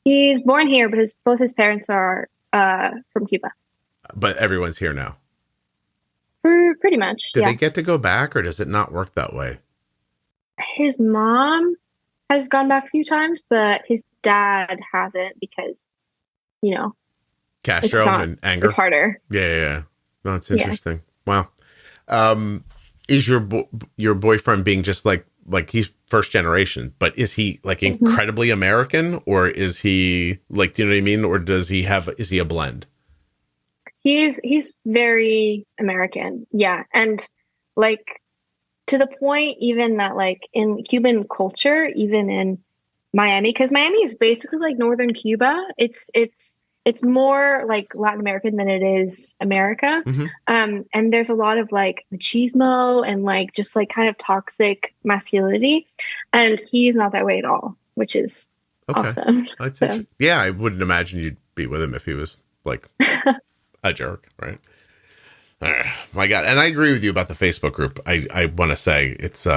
He's born here, but both his parents are from Cuba. But everyone's here now? Pretty much, Do they get to go back, or does it not work that way? His mom has gone back a few times, but his dad hasn't because, Castro and anger? It's harder. Yeah. No, it's interesting. Yeah. Wow. Is your boyfriend being just like he's first generation, but is he incredibly American, or is he do you know what I mean? Or is he a blend? He's very American. Yeah. And to the point even that in Cuban culture, even in Miami, because Miami is basically northern Cuba. It's more Latin American than it is America. Mm-hmm. And there's a lot of machismo and just kind of toxic masculinity. And he's not that way at all, which is awesome. Yeah, I wouldn't imagine you'd be with him if he was a jerk, right? My God. And I agree with you about the Facebook group. I want to say it's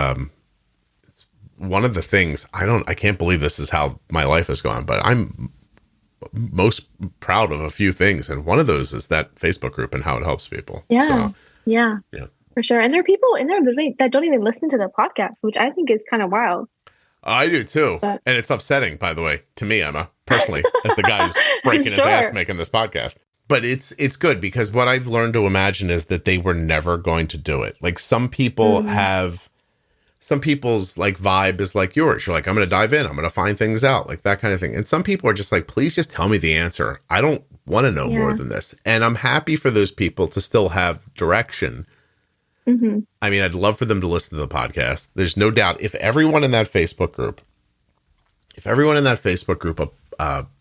one of the things I can't believe this is how my life has gone, but I'm most proud of a few things, and one of those is that Facebook group and how it helps people. Yeah, for sure. And there are people in there that don't even listen to the podcast, which I think is kind of wild. I do too, and it's upsetting, by the way, to me, Emma, personally, as the guy who's breaking his ass making this podcast. But it's good because what I've learned to imagine is that they were never going to do it. Some people have. Some people's vibe is like yours. You're like, I'm going to dive in. I'm going to find things out, that kind of thing. And some people are just like, please just tell me the answer. I don't want to know more than this. And I'm happy for those people to still have direction. Mm-hmm. I'd love for them to listen to the podcast. There's no doubt if everyone in that Facebook group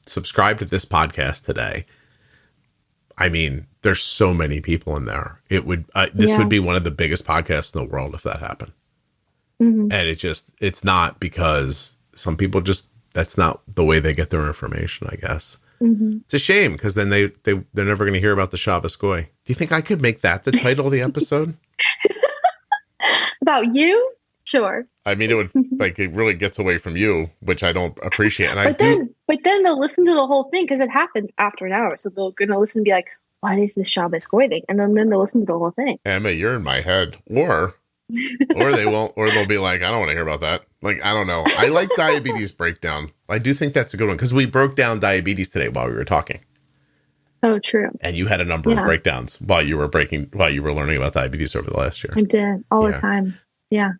subscribed to this podcast today, there's so many people in there. It would, this would be one of the biggest podcasts in the world if that happened. Mm-hmm. And it's not, because some people that's not the way they get their information, I guess. Mm-hmm. It's a shame, because then they're never going to hear about the Shabbos Goy. Do you think I could make that the title of the episode? About you? Sure. I mean, it would like it really gets away from you, which I don't appreciate. And But then they'll listen to the whole thing because it happens after an hour. So they're gonna listen and be like, "What is this Shabbos goy?" And then they'll listen to the whole thing. Emma, you're in my head, or they won't, or they'll be like, I don't want to hear about that. Like, I don't know. I like diabetes breakdown. I do think that's a good one because we broke down diabetes today while we were talking. So true. And you had a number of breakdowns while you were learning about diabetes over the last year. I did all the time. Yeah.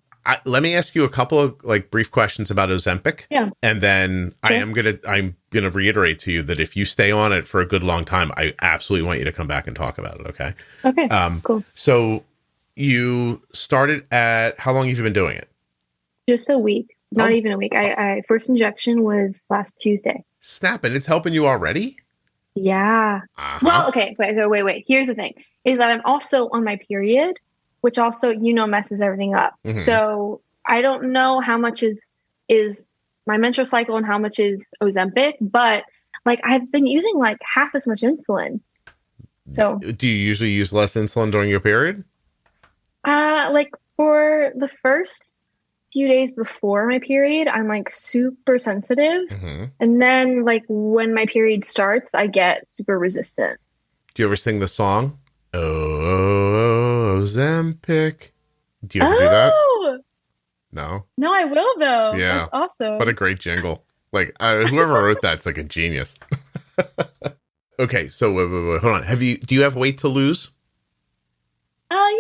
Let me ask you a couple of like brief questions about Ozempic. Yeah. And then sure. I'm gonna reiterate to you that if you stay on it for a good long time, I absolutely want you to come back and talk about it. Okay. Okay. Cool. So you started at how long have you been doing it? Just a week. Not even a week. I first injection was last Tuesday. Snap, and it's helping you already? Yeah. Well, okay. Wait. Here's the thing: is that I'm also on my period, which also messes everything up. Mm-hmm. So I don't know how much is my menstrual cycle and how much is Ozempic, but like I've been using like half as much insulin. So do you usually use less insulin during your period? Like for the first few days before my period, I'm like super sensitive. Mm-hmm. And then like when my period starts, I get super resistant. Do you ever sing the song? Oh, Ozempic. Do you ever do that? No? No, I will though. Yeah. That's awesome. What a great jingle. Like whoever wrote that's like a genius. Okay, so wait, hold on. Do you have weight to lose?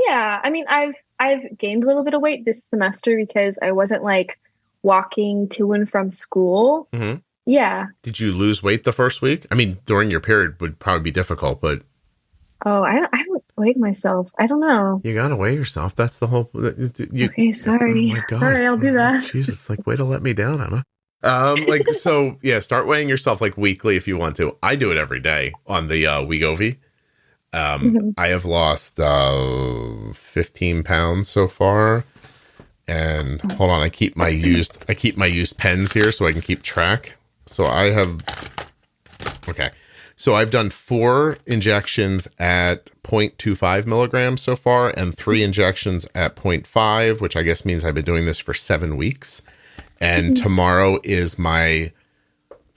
Yeah. I mean, I've gained a little bit of weight this semester because I wasn't like walking to and from school. Mm-hmm. Yeah. Did you lose weight the first week? I mean, during your period would probably be difficult, but. Oh, I haven't weighed myself. I don't know. You gotta weigh yourself. That's the whole. Okay, sorry. Oh my God. Sorry, I'll do that. Jesus, like way to let me down, Emma. So yeah, start weighing yourself like weekly if you want to. I do it every day on the Wegovy. Mm-hmm. I have lost 15 pounds so far, and hold on, I keep my used pens here so I can keep track. So I've done 4 injections at 0.25 milligrams so far, and 3 injections at 0.5, which I guess means I've been doing this for 7 weeks. And tomorrow is my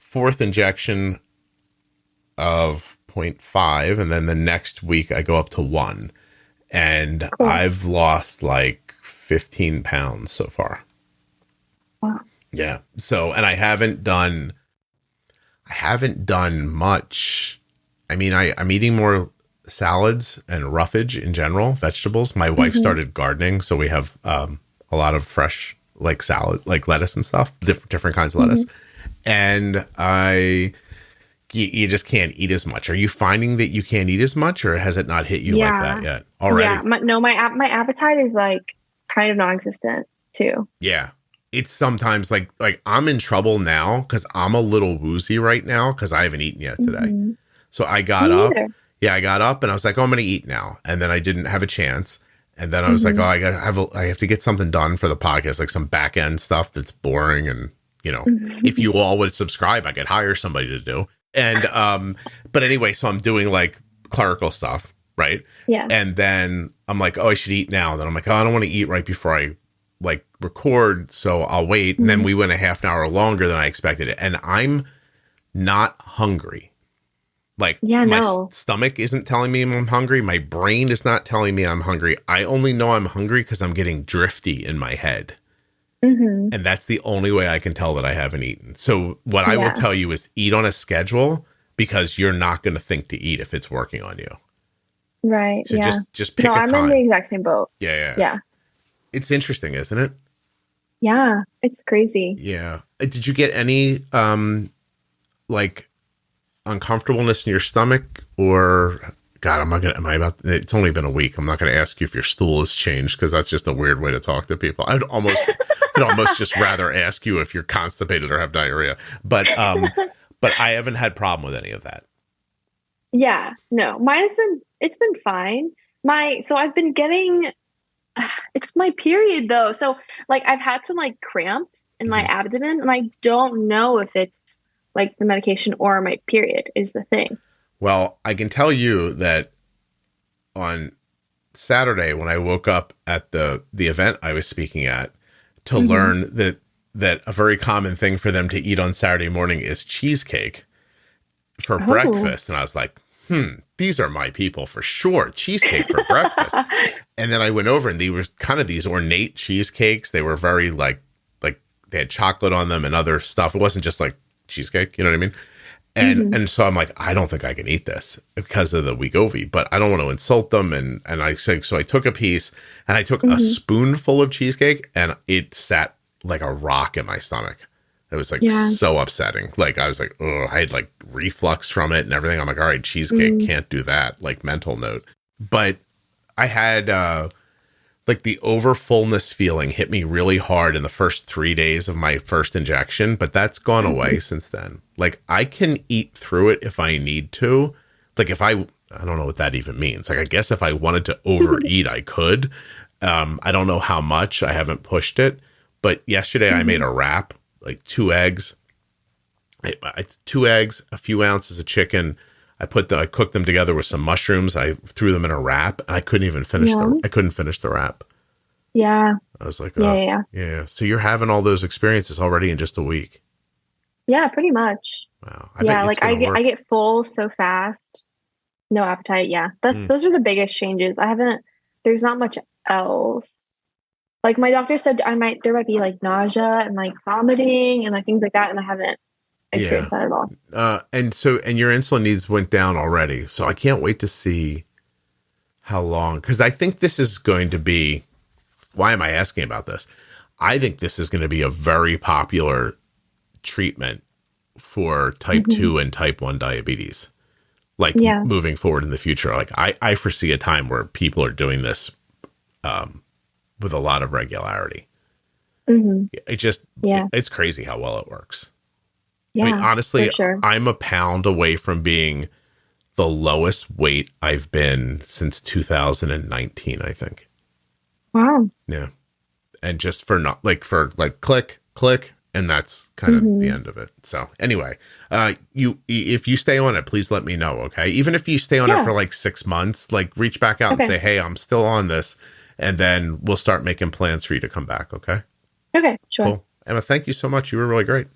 4th injection of 0.5, and then the next week I go up to 1, and cool. I've lost like 15 pounds so far. Wow. Yeah. So, and I haven't done much. I mean, I'm eating more salads and roughage in general, vegetables. My wife started gardening, so we have a lot of fresh like salad, like lettuce and stuff, different kinds of lettuce. And you just can't eat as much. Are you finding that you can't eat as much, or has it not hit you like that yet already? Yeah, my appetite is like kind of non-existent too. Yeah. It's sometimes like I'm in trouble now because I'm a little woozy right now because I haven't eaten yet today. So I got up. Yeah, I got up and I was like, oh, I'm going to eat now. And then I didn't have a chance. And then I was like, oh, I have to get something done for the podcast, like some back end stuff that's boring. And, if you all would subscribe, I could hire somebody to do. And, but anyway, so I'm doing like clerical stuff. Right. Yeah. And then I'm like, oh, I should eat now. And then I'm like, oh, I don't want to eat right before I like record. So I'll wait. And then we went a half an hour longer than I expected it. And I'm not hungry. Like my stomach isn't telling me I'm hungry. My brain is not telling me I'm hungry. I only know I'm hungry because I'm getting drifty in my head. And that's the only way I can tell that I haven't eaten. So what I will tell you is eat on a schedule because you're not going to think to eat if it's working on you. Right. So just pick a time. I'm in the exact same boat. Yeah. It's interesting, isn't it? Yeah. It's crazy. Yeah. Did you get any like uncomfortableness in your stomach, or God, it's only been a week. I'm not going to ask you if your stool has changed because that's just a weird way to talk to people. I'd almost just rather ask you if you're constipated or have diarrhea, but I haven't had problem with any of that. Yeah, no, it's been fine. So I've been getting, it's my period though. So like I've had some like cramps in my abdomen, and I don't know if it's like the medication or my period is the thing. Well, I can tell you that on Saturday when I woke up at the event I was speaking at, to learn that a very common thing for them to eat on Saturday morning is cheesecake for breakfast. And I was like, these are my people for sure. Cheesecake for breakfast. And then I went over and they were kind of these ornate cheesecakes. They were very like they had chocolate on them and other stuff. It wasn't just like cheesecake, you know what I mean? And so I'm like, I don't think I can eat this because of the Wegovy, but I don't want to insult them. And I said, so I took a piece and I took a spoonful of cheesecake and it sat like a rock in my stomach. It was like so upsetting. Like I was like, oh, I had like reflux from it and everything. I'm like, all right, cheesecake can't do that. Like mental note. But I had like the over fullness feeling hit me really hard in the first 3 days of my first injection, but that's gone away since then. Like I can eat through it if I need to. Like if I don't know what that even means. Like I guess if I wanted to overeat, I could. I don't know how much. I haven't pushed it. But yesterday I made a wrap, like 2 eggs, 2 eggs, a few ounces of chicken. I cooked them together with some mushrooms. I threw them in a wrap and I couldn't even finish I couldn't finish the wrap. Yeah. I was like, yeah. So you're having all those experiences already in just a week. Yeah, pretty much. Wow. Like I get full so fast. No appetite. Yeah. Those are the biggest changes. There's not much else. Like my doctor said there might be like nausea and like vomiting and like things like that. And I haven't experienced that at all. And your insulin needs went down already. So I can't wait to see how long, because I think this is going to be, why am I asking about this? I think this is going to be a very popular treatment for type 2 and type 1 diabetes. Like moving forward in the future. Like I foresee a time where people are doing this with a lot of regularity. It's crazy how well it works. Yeah, I mean, honestly, sure. I'm a pound away from being the lowest weight I've been since 2019, I think. Wow. Yeah. And just click, and that's kind of the end of it. So anyway, if you stay on it, please let me know. Okay. Even if you stay on it for like 6 months, like reach back out and say, hey, I'm still on this. And then we'll start making plans for you to come back. Okay. Okay. Sure. Cool. Emma, thank you so much. You were really great.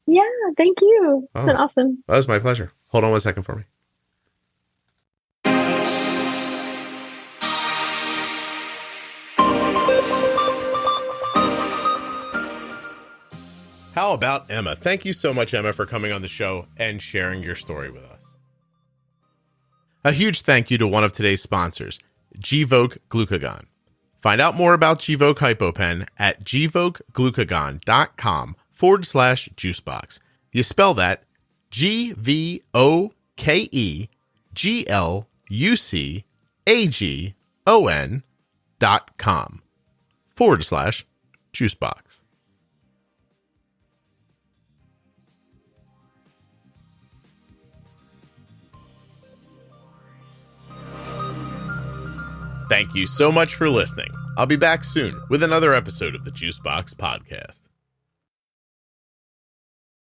Yeah. Thank you. It's been awesome. That was my pleasure. Hold on 1 second for me. How about Emma? Thank you so much, Emma, for coming on the show and sharing your story with us. A huge thank you to one of today's sponsors, Gvoke Glucagon. Find out more about Gvoke HypoPen at gvokeglucagon.com/juicebox. You spell that GVOKEGLUCAGON.com/juicebox. Thank you so much for listening. I'll be back soon with another episode of the Juicebox Podcast.